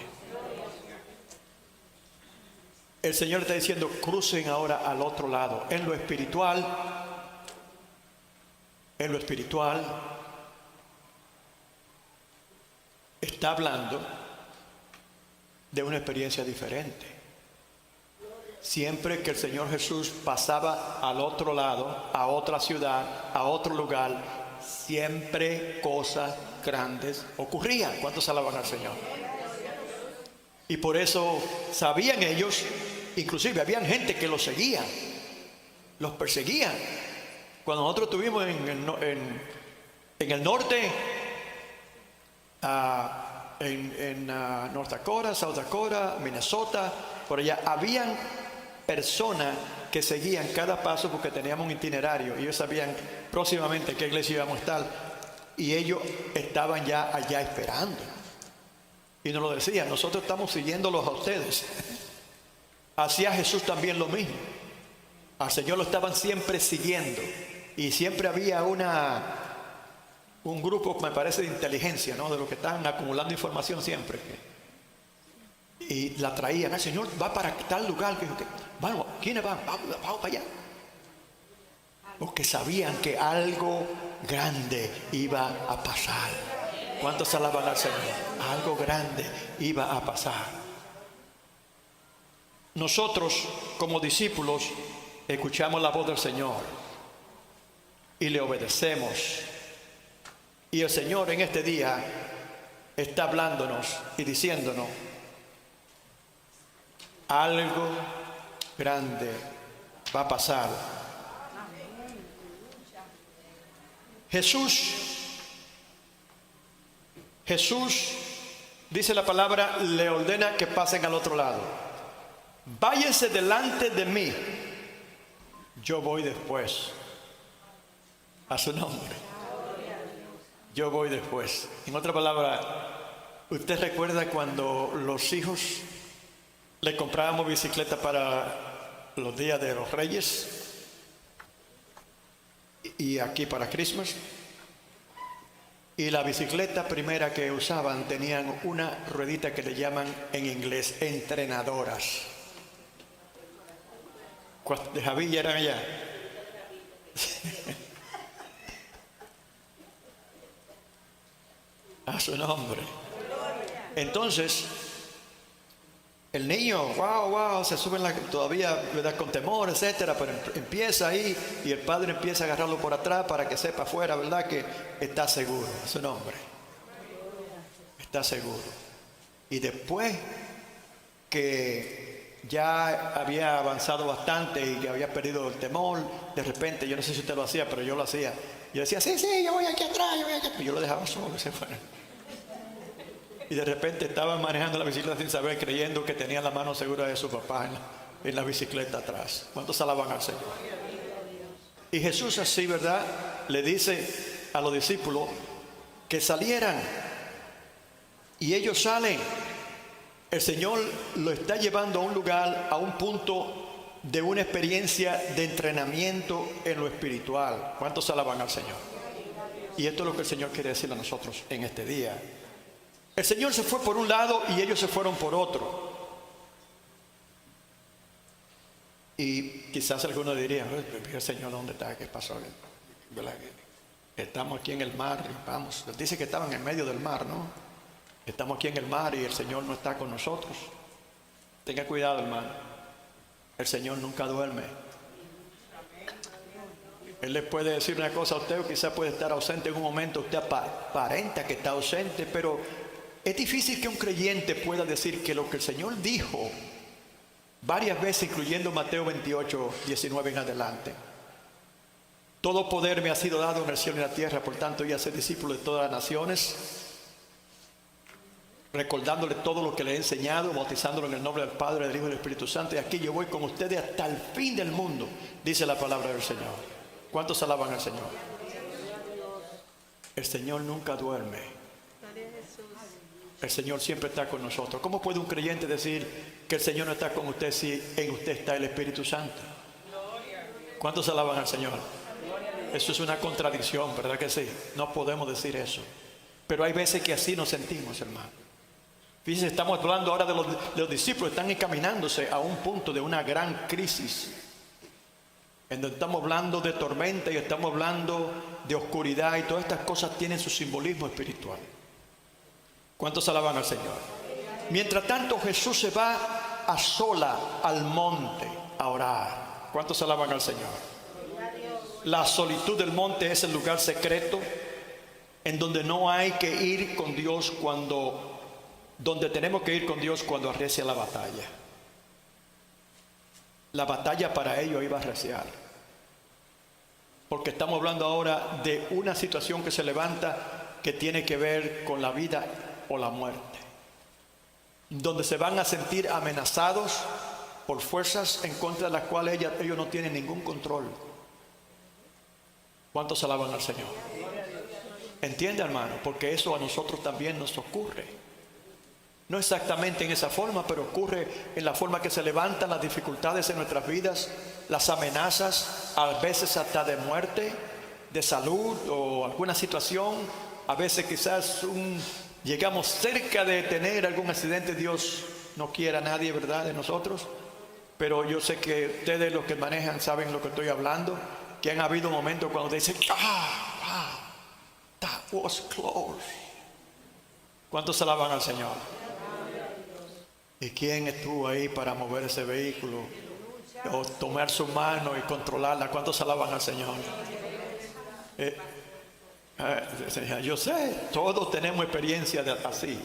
El Señor está diciendo, crucen ahora al otro lado. En lo espiritual, está hablando de una experiencia diferente. Siempre que el Señor Jesús pasaba al otro lado, a otra ciudad, a otro lugar, siempre cosas grandes ocurrían. ¿Cuántos alaban al Señor? Y por eso sabían ellos, inclusive habían gente que los seguía, los perseguían. Cuando nosotros estuvimos en el norte, en North Dakota, South Dakota, Minnesota, por allá, habían personas que seguían cada paso porque teníamos un itinerario y ellos sabían próximamente qué iglesia íbamos a estar y ellos estaban ya allá esperando y nos lo decían, nosotros estamos siguiéndolos a ustedes. Hacía Jesús también lo mismo. Al Señor lo estaban siempre siguiendo y siempre había un grupo, me parece, de inteligencia, ¿no? De los que estaban acumulando información siempre. Y la traían, el Señor va para tal lugar. Vamos, ¿quiénes van? Vamos para allá. Porque sabían que algo grande iba a pasar. ¿Cuántos alaban al Señor? Algo grande iba a pasar. Nosotros, como discípulos, escuchamos la voz del Señor y le obedecemos. Y el Señor en este día está hablándonos y diciéndonos, algo grande va a pasar. Jesús, dice la palabra, le ordena que pasen al otro lado. Váyanse delante de mí, yo voy después. A su nombre. yo voy después. En otra palabra, ¿usted recuerda cuando los hijos le comprábamos bicicleta para los días de los Reyes? Y aquí para Christmas. Y la bicicleta primera que usaban tenían una ruedita que le llaman en inglés entrenadoras. ¿De Javi eran allá? A su nombre. Entonces, el niño, wow, se sube todavía, ¿verdad?, con temor, etcétera, pero empieza ahí y el padre empieza a agarrarlo por atrás para que sepa afuera, ¿verdad?, que está seguro. A su nombre. Está seguro. Y después que ya había avanzado bastante y que había perdido el temor, de repente, yo no sé si usted lo hacía, pero yo lo hacía. Yo decía, sí, yo voy aquí atrás, y yo lo dejaba solo que se fuera. Y de repente estaba manejando la bicicleta sin saber, creyendo que tenía la mano segura de su papá en la bicicleta atrás. ¿Cuántos alaban al Señor? Y Jesús así, ¿verdad?, le dice a los discípulos que salieran. Y ellos salen. El Señor lo está llevando a un lugar, a un punto de una experiencia de entrenamiento en lo espiritual. ¿Cuántos alaban al Señor? Y esto es lo que el Señor quiere decirle a nosotros en este día. El Señor se fue por un lado y ellos se fueron por otro. Y quizás algunos dirían, el Señor, ¿dónde está? ¿Qué pasó? Estamos aquí en el mar, vamos. Dice que estaban en medio del mar, ¿no? Estamos aquí en el mar y el Señor no está con nosotros. Tenga cuidado, hermano. El Señor nunca duerme. Él le puede decir una cosa a usted, o quizás puede estar ausente en un momento. Usted aparenta que está ausente, pero es difícil que un creyente pueda decir que lo que el Señor dijo varias veces, incluyendo Mateo 28, 19 en adelante. Todo poder me ha sido dado en el cielo y en la tierra, por tanto, y a ser discípulo de todas las naciones, recordándole todo lo que le he enseñado, bautizándolo en el nombre del Padre, del Hijo y del Espíritu Santo. Y aquí yo voy con ustedes hasta el fin del mundo, dice la palabra del Señor. ¿Cuántos alaban al Señor? El Señor nunca duerme. El Señor siempre está con nosotros. ¿Cómo puede un creyente decir que el Señor no está con usted si en usted está el Espíritu Santo? ¿Cuántos alaban al Señor? Eso es una contradicción, ¿verdad que sí? No podemos decir eso. Pero hay veces que así nos sentimos, hermano. Fíjense, estamos hablando ahora de los discípulos, están encaminándose a un punto de una gran crisis, en donde estamos hablando de tormenta y estamos hablando de oscuridad, y todas estas cosas tienen su simbolismo espiritual. ¿Cuántos alaban al Señor? Mientras tanto, Jesús se va a sola al monte a orar. ¿Cuántos alaban al Señor? La solitud del monte es el lugar secreto en donde no hay que ir con Dios donde tenemos que ir con Dios cuando arrecia la batalla. La batalla para ellos iba a arreciar, porque estamos hablando ahora de una situación que se levanta que tiene que ver con la vida o la muerte, donde se van a sentir amenazados por fuerzas en contra de las cuales ellos no tienen ningún control. ¿Cuántos alaban al Señor? Entiende, hermano, porque eso a nosotros también nos ocurre. No exactamente en esa forma, pero ocurre en la forma que se levantan las dificultades en nuestras vidas, las amenazas, a veces hasta de muerte, de salud o alguna situación. A veces quizás llegamos cerca de tener algún accidente. Dios no quiera a nadie, ¿verdad?, de nosotros. Pero yo sé que ustedes, los que manejan, saben lo que estoy hablando, que han habido momentos cuando dicen, wow, that was close. ¿Cuántos alaban al Señor? ¿Y quién estuvo ahí para mover ese vehículo o tomar su mano y controlarla? ¿Cuántos alaban al Señor? Yo sé, todos tenemos experiencia así.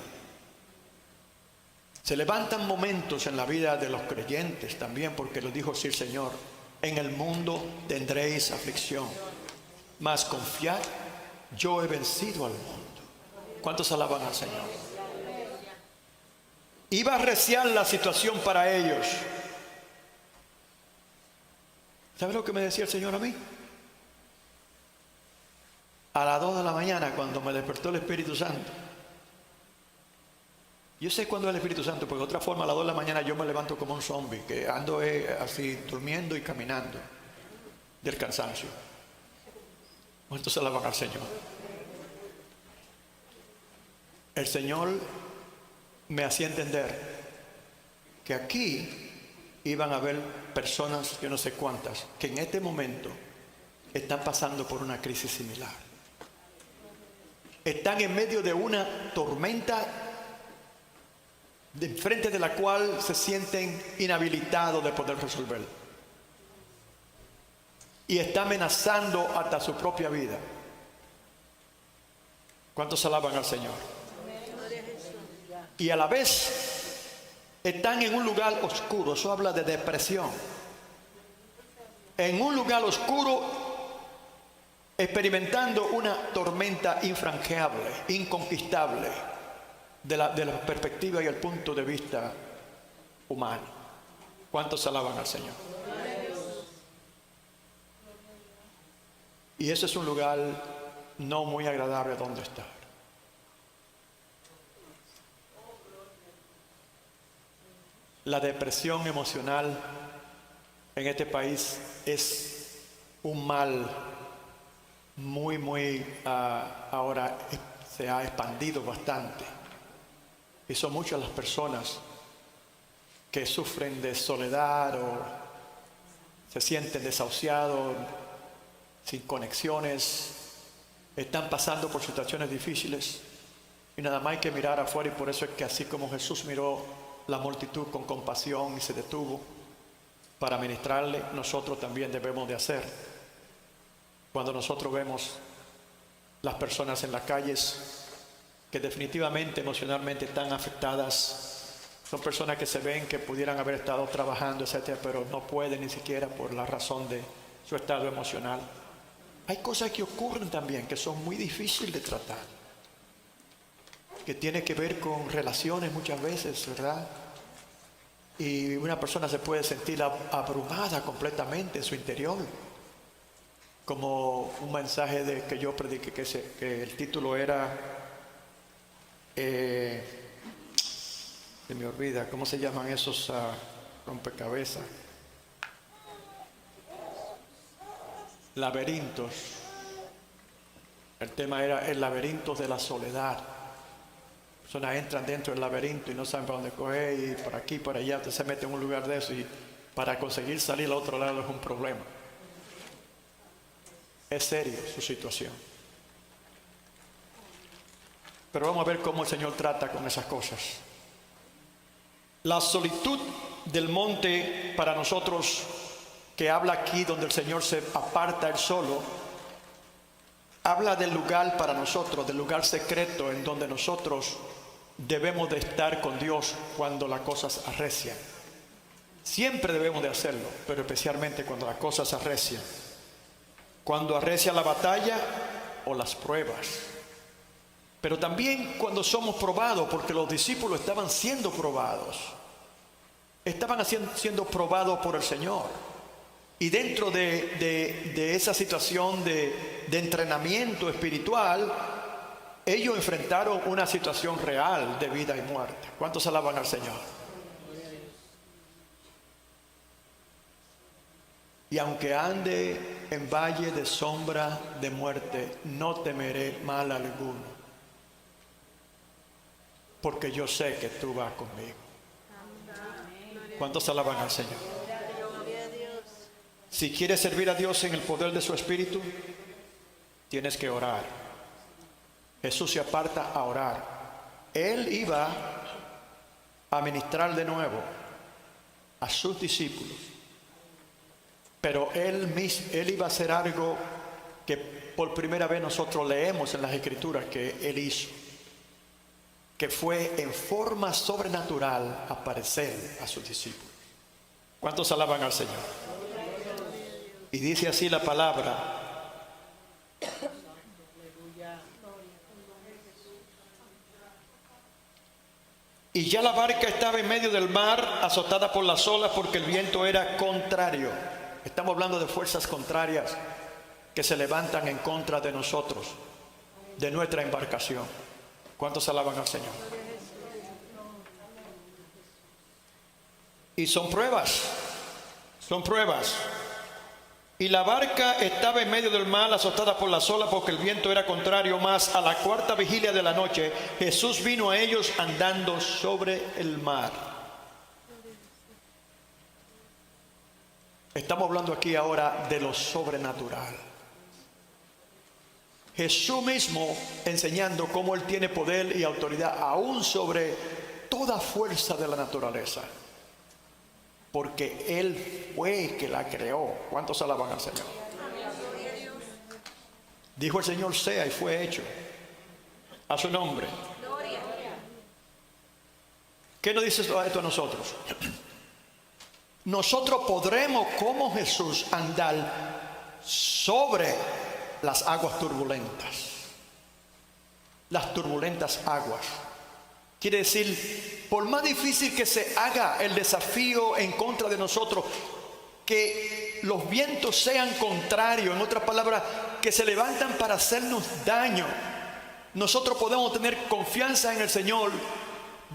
Se levantan momentos en la vida de los creyentes también, porque lo dijo así el Señor: en el mundo tendréis aflicción, mas confiad, yo he vencido al mundo. ¿Cuántos alaban al Señor? Iba a arreciar la situación para ellos. ¿Sabe lo que me decía el Señor a mí? a las 2 de la mañana cuando me despertó el Espíritu Santo. Yo sé cuándo es el Espíritu Santo, porque de otra forma a las 2 de la mañana yo me levanto como un zombie, que ando así durmiendo y caminando del cansancio. ¿Cuántos se alaban al Señor? El Señor me hacía entender que aquí iban a haber personas, yo no sé cuántas, que en este momento están pasando por una crisis similar. Están en medio de una tormenta de frente de la cual se sienten inhabilitados de poder resolver. Y está amenazando hasta su propia vida. ¿Cuántos alaban al Señor? Y a la vez están en un lugar oscuro. Eso habla de depresión. En un lugar oscuro, experimentando una tormenta infranqueable, inconquistable, de la perspectiva y el punto de vista humano. ¿Cuántos alaban al Señor? Y ese es un lugar no muy agradable donde estar. La depresión emocional en este país es un mal muy ahora se ha expandido bastante. Y son muchas las personas que sufren de soledad o se sienten desahuciados, sin conexiones, están pasando por situaciones difíciles y nada más hay que mirar afuera. Y por eso es que así como Jesús miró la multitud con compasión y se detuvo para ministrarle, nosotros también debemos de hacer. Cuando nosotros vemos las personas en las calles que definitivamente emocionalmente están afectadas, son personas que se ven que pudieran haber estado trabajando, etcétera, pero no pueden ni siquiera por la razón de su estado emocional. Hay cosas que ocurren también que son muy difíciles de tratar, que tiene que ver con relaciones muchas veces, ¿verdad? Y una persona se puede sentir abrumada completamente en su interior. Como un mensaje que yo prediqué, que el título era, se me olvida, ¿cómo se llaman esos rompecabezas? Laberintos. El tema era el laberinto de la soledad. Personas entran dentro del laberinto y no saben para dónde coger, y por aquí, por allá, usted se mete en un lugar de eso y para conseguir salir al otro lado es un problema. Es serio su situación. Pero vamos a ver cómo el Señor trata con esas cosas. La solitud del monte para nosotros, que habla aquí donde el Señor se aparta él solo, habla del lugar para nosotros, del lugar secreto en donde nosotros debemos de estar con Dios cuando las cosas arrecian. Siempre debemos de hacerlo, pero especialmente cuando las cosas arrecian. Cuando arrecia la batalla o las pruebas. Pero también cuando somos probados, porque los discípulos estaban siendo probados. Estaban siendo probados por el Señor. Y dentro de esa situación de entrenamiento espiritual, ellos enfrentaron una situación real de vida y muerte. ¿Cuántos alaban al Señor? Y aunque ande en valle de sombra de muerte, no temeré mal alguno, porque yo sé que tú vas conmigo. ¿Cuántos alaban al Señor? Si quieres servir a Dios en el poder de su Espíritu, tienes que orar. Jesús se aparta a orar. Él iba a ministrar de nuevo a sus discípulos, pero él iba a hacer algo que por primera vez nosotros leemos en las Escrituras que él hizo, que fue en forma sobrenatural aparecer a sus discípulos. ¿Cuántos alaban al Señor? Y dice así la palabra: y ya la barca estaba en medio del mar, azotada por las olas, porque el viento era contrario. Estamos hablando de fuerzas contrarias que se levantan en contra de nosotros, de nuestra embarcación. ¿Cuántos alaban al Señor? Y son pruebas, son pruebas. Y la barca estaba en medio del mar, azotada por las olas, porque el viento era contrario. Mas a la cuarta vigilia de la noche, Jesús vino a ellos andando sobre el mar. Estamos hablando aquí ahora de lo sobrenatural. Jesús mismo enseñando cómo Él tiene poder y autoridad aún sobre toda fuerza de la naturaleza. Porque Él fue el que la creó. ¿Cuántos alaban al Señor? Dijo el Señor sea y fue hecho. A su nombre. ¿Qué nos dice esto a nosotros? Nosotros podremos como Jesús andar sobre las aguas turbulentas. Las turbulentas aguas. Quiere decir, por más difícil que se haga el desafío en contra de nosotros, que los vientos sean contrarios, en otras palabras, que se levantan para hacernos daño, nosotros podemos tener confianza en el Señor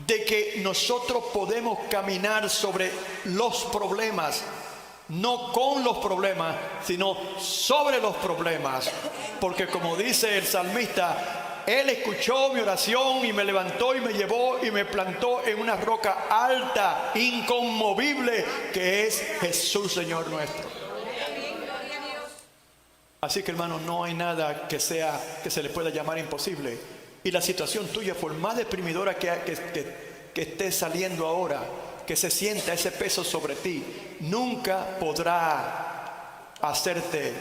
de que nosotros podemos caminar sobre los problemas, no con los problemas, sino sobre los problemas, porque como dice el salmista, Él escuchó mi oración y me levantó y me llevó y me plantó en una roca alta, inconmovible, que es Jesús, Señor nuestro. Así que, hermano, no hay nada que se le pueda llamar imposible. Y la situación tuya, por más deprimidora que esté saliendo ahora, que se sienta ese peso sobre ti, nunca podrá hacerte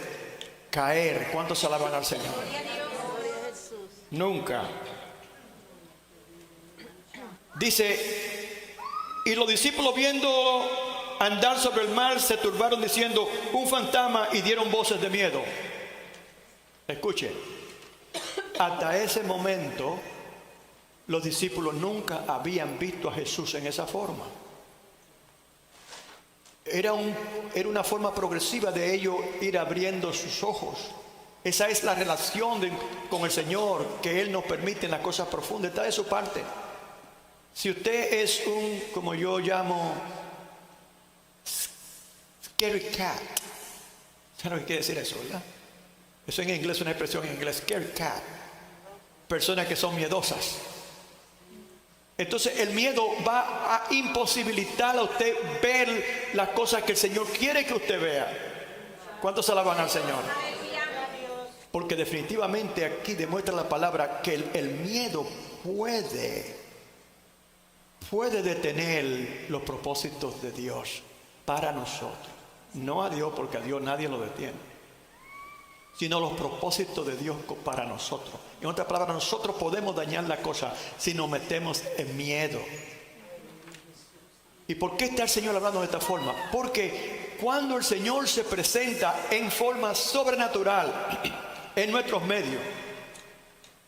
caer. ¿Cuántos alaban al Señor? Nunca. Dice, y los discípulos viendo andar sobre el mar se turbaron diciendo, un fantasma, y dieron voces de miedo. Escuche, hasta ese momento los discípulos nunca habían visto a Jesús en esa forma. Era una forma progresiva de ellos ir abriendo sus ojos. Esa es la relación con el Señor, que Él nos permite en las cosas profundas. Está de su parte. Si usted es como yo llamo, scary cat. ¿Sabe lo que quiere decir eso, verdad? Eso en inglés es una expresión en inglés, scary cat. Personas que son miedosas. Entonces el miedo va a imposibilitar a usted ver las cosas que el Señor quiere que usted vea. ¿Cuántos alaban al Señor? Porque definitivamente aquí demuestra la palabra que el miedo puede detener los propósitos de Dios para nosotros. No a Dios, porque a Dios nadie lo detiene, sino los propósitos de Dios para nosotros. En otras palabras, nosotros podemos dañar la cosa si nos metemos en miedo. ¿Y por qué está el Señor hablando de esta forma? Porque cuando el Señor se presenta en forma sobrenatural en nuestros medios,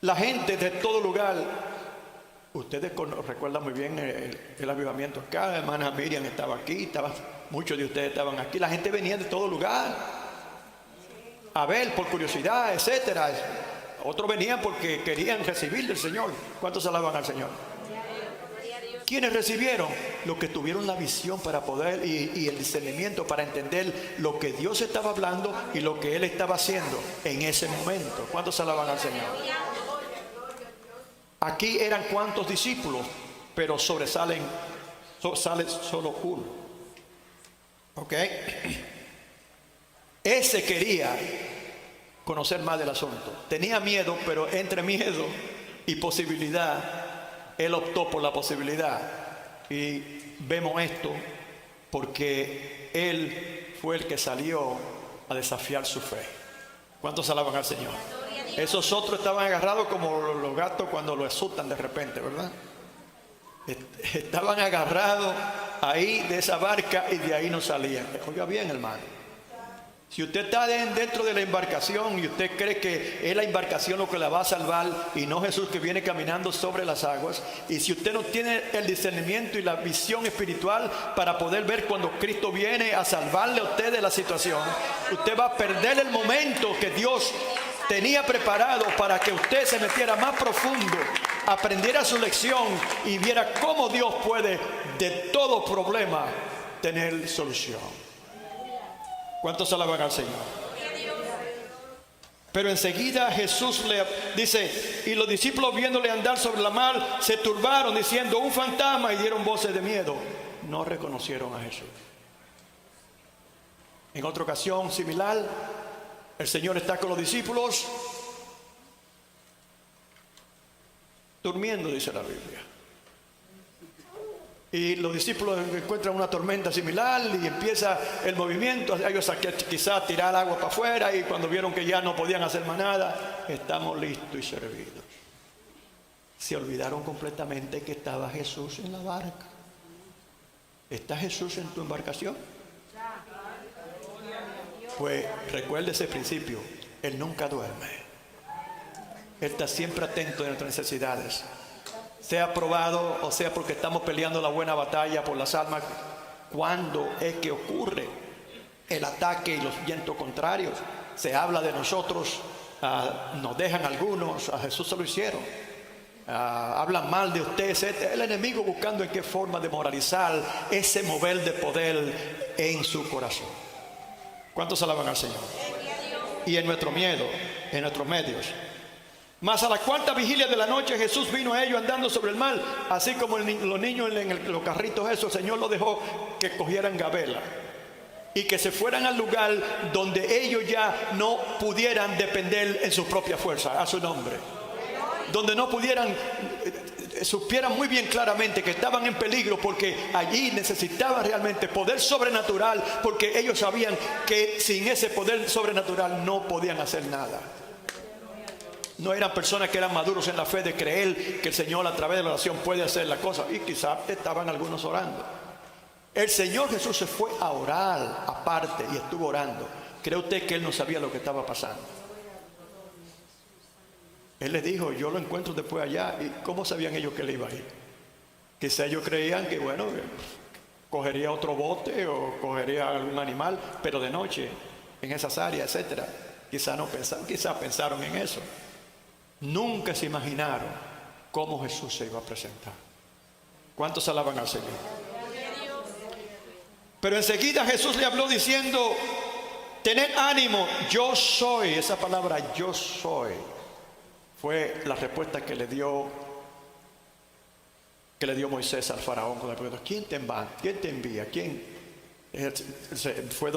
la gente de todo lugar, ustedes recuerdan muy bien el avivamiento acá, la hermana Miriam estaba aquí, muchos de ustedes estaban aquí, la gente venía de todo lugar a ver por curiosidad, etcétera. Otros venían porque querían recibir del Señor. ¿Cuántos alaban al Señor? ¿Quiénes recibieron? Los que tuvieron la visión para poder y el discernimiento para entender lo que Dios estaba hablando y lo que Él estaba haciendo en ese momento. ¿Cuántos alaban al Señor? Aquí eran cuántos discípulos, pero sale solo uno. ¿Ok? Ese quería conocer más del asunto. Tenía miedo, pero entre miedo y posibilidad, él optó por la posibilidad. Y vemos esto porque él fue el que salió a desafiar su fe. ¿Cuántos alaban al Señor? Esos otros estaban agarrados como los gatos cuando los asustan de repente, ¿verdad? Estaban agarrados ahí de esa barca y de ahí no salían. Oiga bien, hermano. Si usted está dentro de la embarcación y usted cree que es la embarcación lo que la va a salvar y no Jesús que viene caminando sobre las aguas, y si usted no tiene el discernimiento y la visión espiritual para poder ver cuando Cristo viene a salvarle a usted de la situación, usted va a perder el momento que Dios tenía preparado para que usted se metiera más profundo, aprendiera su lección y viera cómo Dios puede de todo problema tener solución. ¿Cuántos alaban al Señor? Pero enseguida Jesús le dice, y los discípulos viéndole andar sobre la mar se turbaron diciendo un fantasma y dieron voces de miedo. No reconocieron a Jesús. En otra ocasión similar, el Señor está con los discípulos durmiendo, dice la Biblia. Y los discípulos encuentran una tormenta similar y empieza el movimiento. Ellos quizás tirar agua para afuera y cuando vieron que ya no podían hacer más nada, estamos listos y servidos. Se olvidaron completamente que estaba Jesús en la barca. ¿Está Jesús en tu embarcación? Pues recuerde ese principio. Él nunca duerme. Él está siempre atento a nuestras necesidades. Sea probado o sea porque estamos peleando la buena batalla por las almas. ¿Cuándo es que ocurre el ataque y los vientos contrarios? Se habla de nosotros, nos dejan algunos, a Jesús se lo hicieron. Hablan mal de usted, el enemigo buscando en qué forma de moralizar ese mover de poder en su corazón. ¿Cuántos alaban al Señor? Y en nuestro miedo, en nuestros medios. Mas a la cuarta vigilia de la noche Jesús vino a ellos andando sobre el mar, así como los niños en los carritos esos. El Señor los dejó que cogieran gabela y que se fueran al lugar donde ellos ya no pudieran depender en su propia fuerza, a su nombre, donde no pudieran, supieran muy bien claramente que estaban en peligro, porque allí necesitaban realmente poder sobrenatural, porque ellos sabían que sin ese poder sobrenatural no podían hacer nada. No eran personas que eran maduros en la fe de creer que el Señor a través de la oración puede hacer la cosa, y quizás estaban algunos orando. El Señor Jesús se fue a orar aparte y estuvo orando. ¿Cree usted que Él no sabía lo que estaba pasando? Él les dijo, yo lo encuentro después allá. ¿Y cómo sabían ellos que Él iba a ir? Quizás ellos creían que bueno, cogería otro bote o cogería algún animal, pero de noche en esas áreas, etcétera. Quizás no pensaron, quizás pensaron en eso. Nunca se imaginaron cómo Jesús se iba a presentar. ¿Cuántos alaban al Señor? Pero enseguida Jesús le habló diciendo, tened ánimo, yo soy. Esa palabra yo soy fue la respuesta que le dio Moisés al faraón cuando le preguntó, ¿quién te envía? ¿Quién? Fue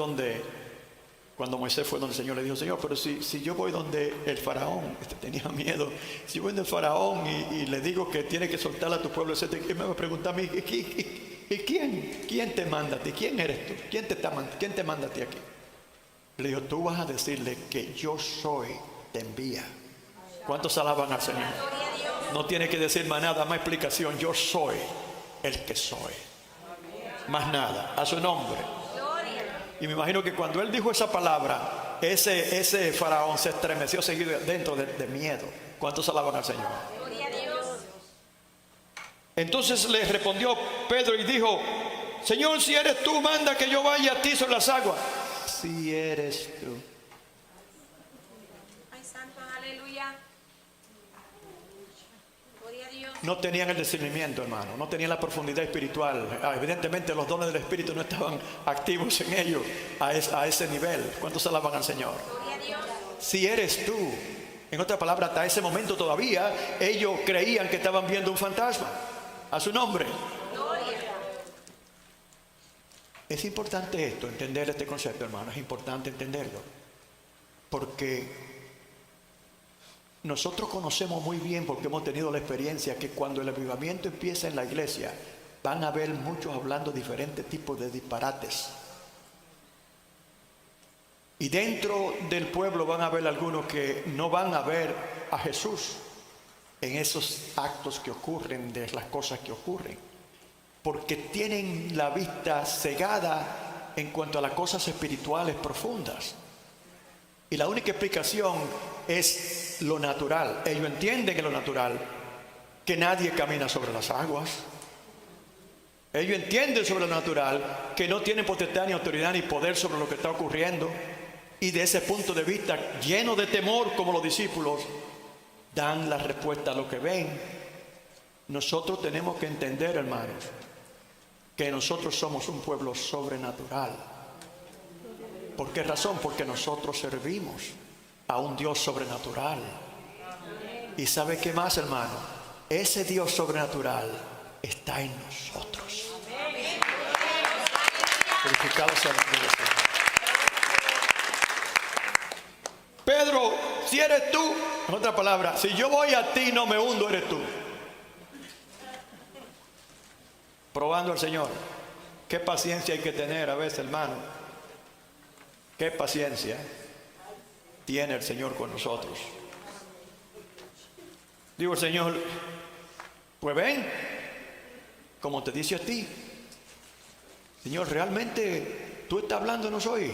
cuando Moisés fue donde el Señor le dijo, Señor, pero si yo voy donde el faraón, tenía miedo, si voy donde el faraón y le digo que tiene que soltar a tu pueblo, etcétera, él me va a preguntar a mí, ¿y quién te manda a ti? ¿Quién eres tú? ¿Quién te manda a ti aquí? Le dijo, tú vas a decirle que yo soy, te envía. ¿Cuántos alaban al Señor? No tiene que decir más nada, más explicación, yo soy el que soy. Más nada, a su nombre. Y me imagino que cuando él dijo esa palabra, ese faraón se estremeció seguido dentro de miedo. ¿Cuántos alaban al Señor? Entonces le respondió Pedro y dijo, Señor, si eres tú, manda que yo vaya a ti sobre las aguas. Si eres tú. Ay, santo, aleluya. No tenían el discernimiento, hermano, no tenían la profundidad espiritual. Evidentemente los dones del Espíritu no estaban activos en ellos a ese nivel. ¿Cuántos alaban al Señor? Si eres tú. En otra palabra, hasta ese momento todavía ellos creían que estaban viendo un fantasma. A su nombre. Es importante esto, entender este concepto, hermano. Es importante entenderlo, porque nosotros conocemos muy bien, porque hemos tenido la experiencia, que cuando el avivamiento empieza en la iglesia, van a haber muchos hablando diferentes tipos de disparates. Y dentro del pueblo van a haber algunos que no van a ver a Jesús en esos actos que ocurren, de las cosas que ocurren, porque tienen la vista cegada en cuanto a las cosas espirituales profundas. Y la única explicación es lo natural. Ellos entienden en lo natural que nadie camina sobre las aguas. Ellos entienden sobre lo natural que no tienen potestad ni autoridad ni poder sobre lo que está ocurriendo. Y de ese punto de vista, lleno de temor como los discípulos, dan la respuesta a lo que ven. Nosotros tenemos que entender, hermanos, que nosotros somos un pueblo sobrenatural. ¿Por qué razón? Porque nosotros servimos a un Dios sobrenatural. ¿Y sabe qué más, hermano? Ese Dios sobrenatural está en nosotros. Glorificado sea el nombre del Señor. Pedro, si eres tú, en otra palabra, si yo voy a ti no me hundo, eres tú. Probando al Señor. Qué paciencia hay que tener a veces, hermano. Qué paciencia tiene el Señor con nosotros. Digo el Señor, pues ven, como te dice a ti. Señor, ¿realmente tú estás hablándonos hoy?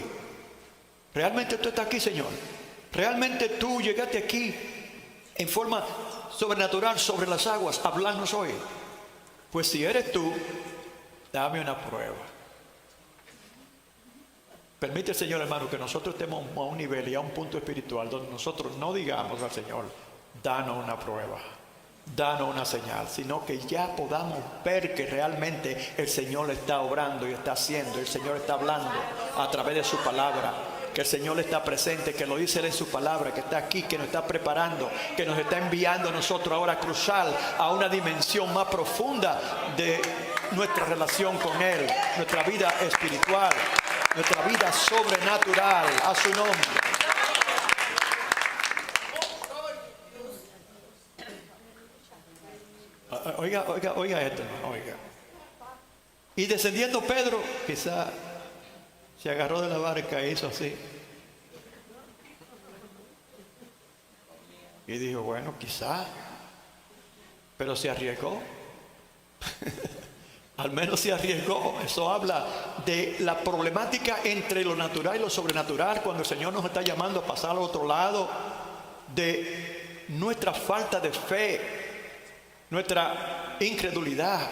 ¿Realmente tú estás aquí, Señor? ¿Realmente tú llegaste aquí en forma sobrenatural sobre las aguas a hablarnos hoy? Pues si eres tú, dame una prueba. Permite el Señor, hermano, que nosotros estemos a un nivel y a un punto espiritual donde nosotros no digamos al Señor, danos una prueba, danos una señal, sino que ya podamos ver que realmente el Señor está obrando y está haciendo, el Señor está hablando a través de su palabra, que el Señor está presente, que lo dice Él en su palabra, que está aquí, que nos está preparando, que nos está enviando a nosotros ahora a cruzar a una dimensión más profunda de nuestra relación con Él, nuestra vida espiritual, nuestra vida sobrenatural, a su nombre. Oiga esto, oiga. Y descendiendo Pedro, quizá se agarró de la barca e hizo así. Y dijo, bueno, quizá, pero se arriesgó. Al menos se arriesgó. Eso habla de la problemática entre lo natural y lo sobrenatural, cuando el Señor nos está llamando a pasar al otro lado, de nuestra falta de fe, nuestra incredulidad.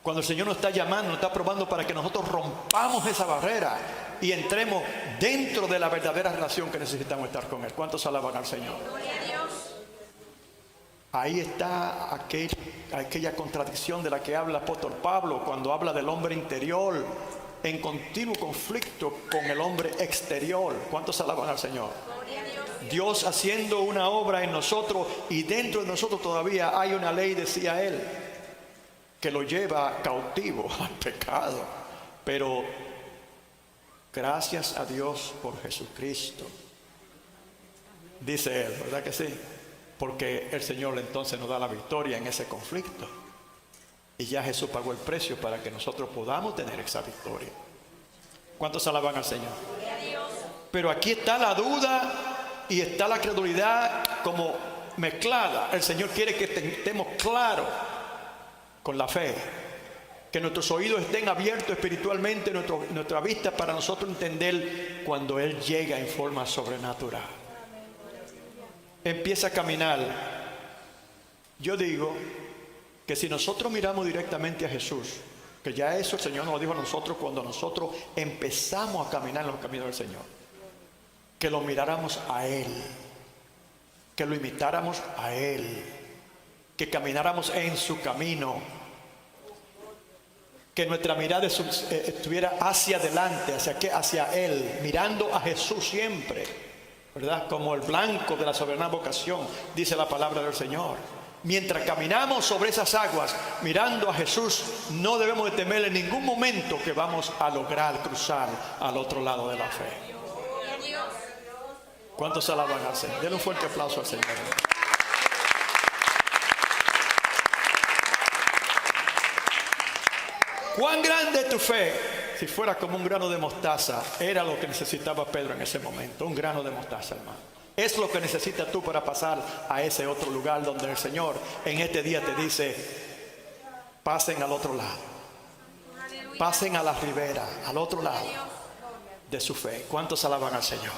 Cuando el Señor nos está llamando, nos está probando para que nosotros rompamos esa barrera y entremos dentro de la verdadera relación que necesitamos estar con Él. ¿Cuántos alaban al Señor? Ahí está aquella contradicción de la que habla el apóstol Pablo cuando habla del hombre interior en continuo conflicto con el hombre exterior. ¿Cuántos alaban al Señor? Dios haciendo una obra en nosotros y dentro de nosotros todavía hay una ley, decía él, que lo lleva cautivo al pecado. Pero gracias a Dios por Jesucristo, dice él, ¿verdad que sí? Porque el Señor entonces nos da la victoria en ese conflicto. Y ya Jesús pagó el precio para que nosotros podamos tener esa victoria. ¿Cuántos alaban al Señor? Pero aquí está la duda y está la credulidad como mezclada. El Señor quiere que estemos claros con la fe, que nuestros oídos estén abiertos espiritualmente, nuestra vista, para nosotros entender cuando Él llega en forma sobrenatural. Empieza a caminar. Yo digo que si nosotros miramos directamente a Jesús, que ya eso el Señor nos lo dijo a nosotros cuando nosotros empezamos a caminar en los caminos del Señor, que lo miráramos a Él, que lo imitáramos a Él, que camináramos en su camino, que nuestra mirada estuviera hacia adelante, hacia Él, mirando a Jesús siempre, ¿verdad? Como el blanco de la soberana vocación, dice la palabra del Señor. Mientras caminamos sobre esas aguas, mirando a Jesús, no debemos de temer en ningún momento que vamos a lograr cruzar al otro lado de la fe. ¿Cuántos alaban al Señor? Denle un fuerte aplauso al Señor. ¿Cuán grande es tu fe? Si fuera como un grano de mostaza, era lo que necesitaba Pedro en ese momento. Un grano de mostaza, hermano. Es lo que necesitas tú para pasar a ese otro lugar donde el Señor en este día te dice: pasen al otro lado. Pasen a la ribera, al otro lado de su fe. ¿Cuántos alaban al Señor?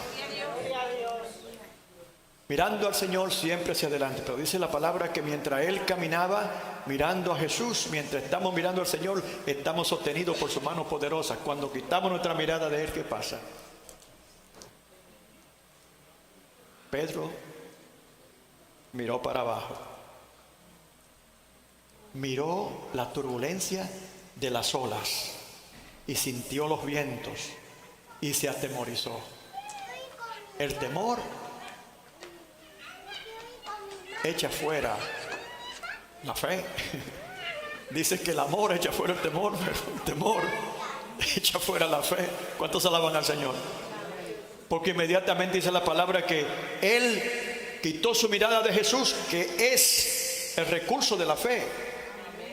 mirando al Señor siempre hacia adelante. Pero dice la palabra que mientras él caminaba mirando a Jesús, mientras estamos mirando al Señor, estamos sostenidos por su mano poderosa. Cuando quitamos nuestra mirada de él, ¿qué pasa? Pedro miró para abajo, miró la turbulencia de las olas y sintió los vientos y se atemorizó. El temor echa fuera la fe. Dice que el amor echa fuera el temor, pero el temor echa fuera la fe. ¿Cuántos alaban al Señor? Porque inmediatamente dice la palabra que él quitó su mirada de Jesús, que es el recurso de la fe.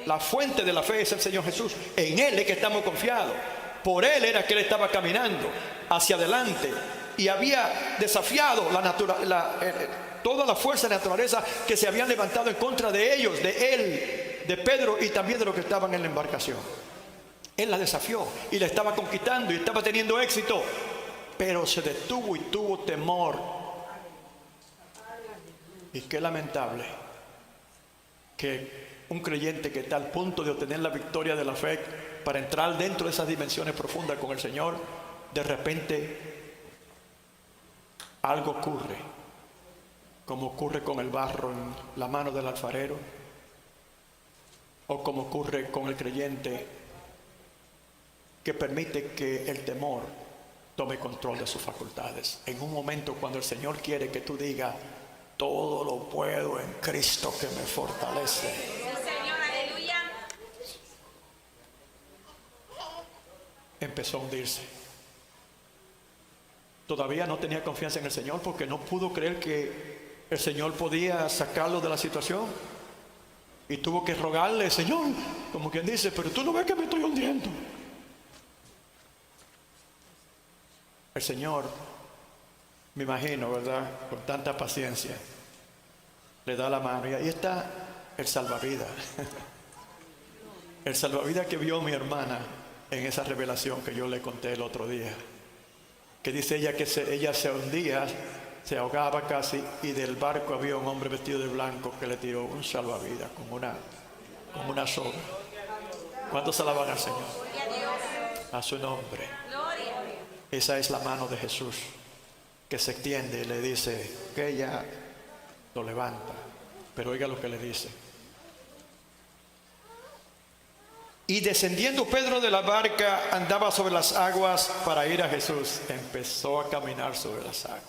La fuente de la fe es el Señor Jesús. En él es que estamos confiados. Por él era que él estaba caminando hacia adelante y había desafiado toda la fuerza de la naturaleza que se habían levantado en contra de ellos, de él, de Pedro y también de los que estaban en la embarcación. Él la desafió y la estaba conquistando y estaba teniendo éxito, pero se detuvo y tuvo temor. Y qué lamentable que un creyente que está al punto de obtener la victoria de la fe para entrar dentro de esas dimensiones profundas con el Señor, de repente algo ocurre, como ocurre con el barro en la mano del alfarero, o como ocurre con el creyente que permite que el temor tome control de sus facultades. En un momento cuando el Señor quiere que tú digas: todo lo puedo en Cristo que me fortalece. Señor, aleluya. Empezó a hundirse. Todavía no tenía confianza en el Señor porque no pudo creer que el Señor podía sacarlo de la situación. Y tuvo que rogarle: Señor, como quien dice, pero tú no ves que me estoy hundiendo. El Señor, me imagino, ¿verdad?, con tanta paciencia, le da la mano y ahí está el salvavidas. El salvavidas que vio mi hermana en esa revelación que yo le conté el otro día, que dice ella que ella se hundía, se ahogaba casi, y del barco había un hombre vestido de blanco que le tiró un salvavidas con una soga. ¿Cuántos alaban al Señor? A su nombre. Esa es la mano de Jesús que se extiende y le dice que ella lo levanta. Pero oiga lo que le dice: y descendiendo Pedro de la barca, andaba sobre las aguas para ir a Jesús. Empezó a caminar sobre las aguas.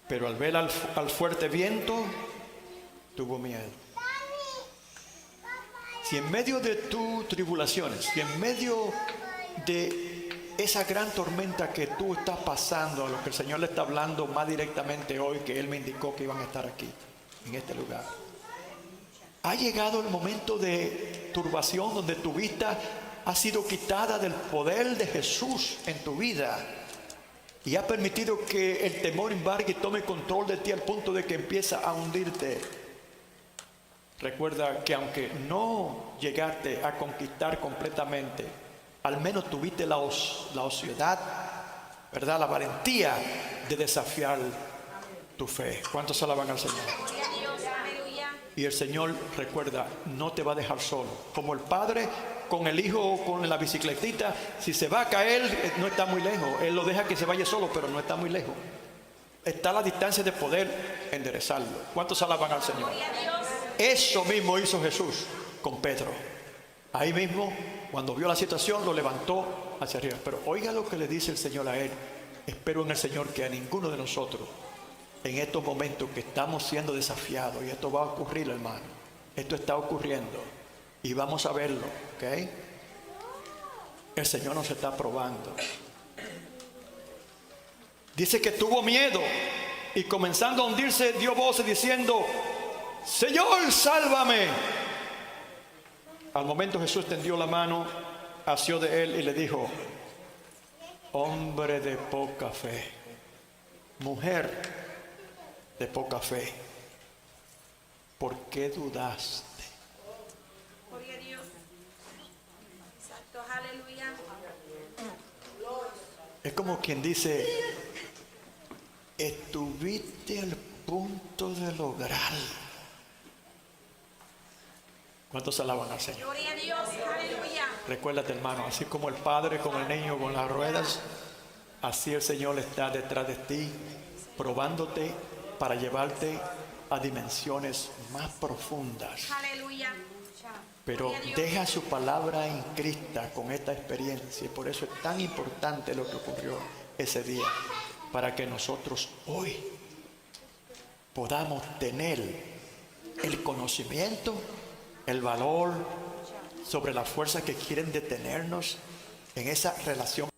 Pero al ver al fuerte viento, tuvo miedo. Si en medio de tus tribulaciones, si en medio de esa gran tormenta que tú estás pasando, a lo que el Señor le está hablando más directamente hoy, que Él me indicó que iban a estar aquí, en este lugar, ha llegado el momento de turbación donde tu vista ha sido quitada del poder de Jesús en tu vida y ha permitido que el temor embargue y tome control de ti al punto de que empieza a hundirte. Recuerda que aunque no llegaste a conquistar completamente, al menos tuviste la ociosidad, ¿verdad?, la valentía de desafiar tu fe. ¿Cuántos alaban al Señor? Y el Señor, recuerda, no te va a dejar solo. Como el padre con el hijo con la bicicletita, si se va a caer, no está muy lejos. Él lo deja que se vaya solo, pero no está muy lejos. Está a la distancia de poder enderezarlo. ¿Cuántos alaban al Señor? Eso mismo hizo Jesús con Pedro. Ahí mismo, cuando vio la situación, lo levantó hacia arriba. Pero oiga lo que le dice el Señor a él. Espero en el Señor que a ninguno de nosotros, en estos momentos que estamos siendo desafiados, y esto va a ocurrir, hermano, esto está ocurriendo y vamos a verlo, ¿ok? El Señor nos está probando. Dice que tuvo miedo y comenzando a hundirse dio voces diciendo: Señor, sálvame. Al momento Jesús tendió la mano, asió de él y le dijo: hombre de poca fe, mujer de poca fe, ¿por qué dudaste? Gloria a Dios. Exacto, aleluya. Es como quien dice: estuviste al punto de lograr. ¿Cuántos alaban al Señor? Gloria a Dios. Aleluya. Recuérdate, hermano, así como el padre con el niño con las ruedas, así el Señor está detrás de ti, probándote para llevarte a dimensiones más profundas. Aleluya. Pero Gloria a Dios. deja su palabra inscrita con esta experiencia, y por eso es tan importante lo que ocurrió ese día, para que nosotros hoy podamos tener el conocimiento, el valor sobre las fuerzas que quieren detenernos en esa relación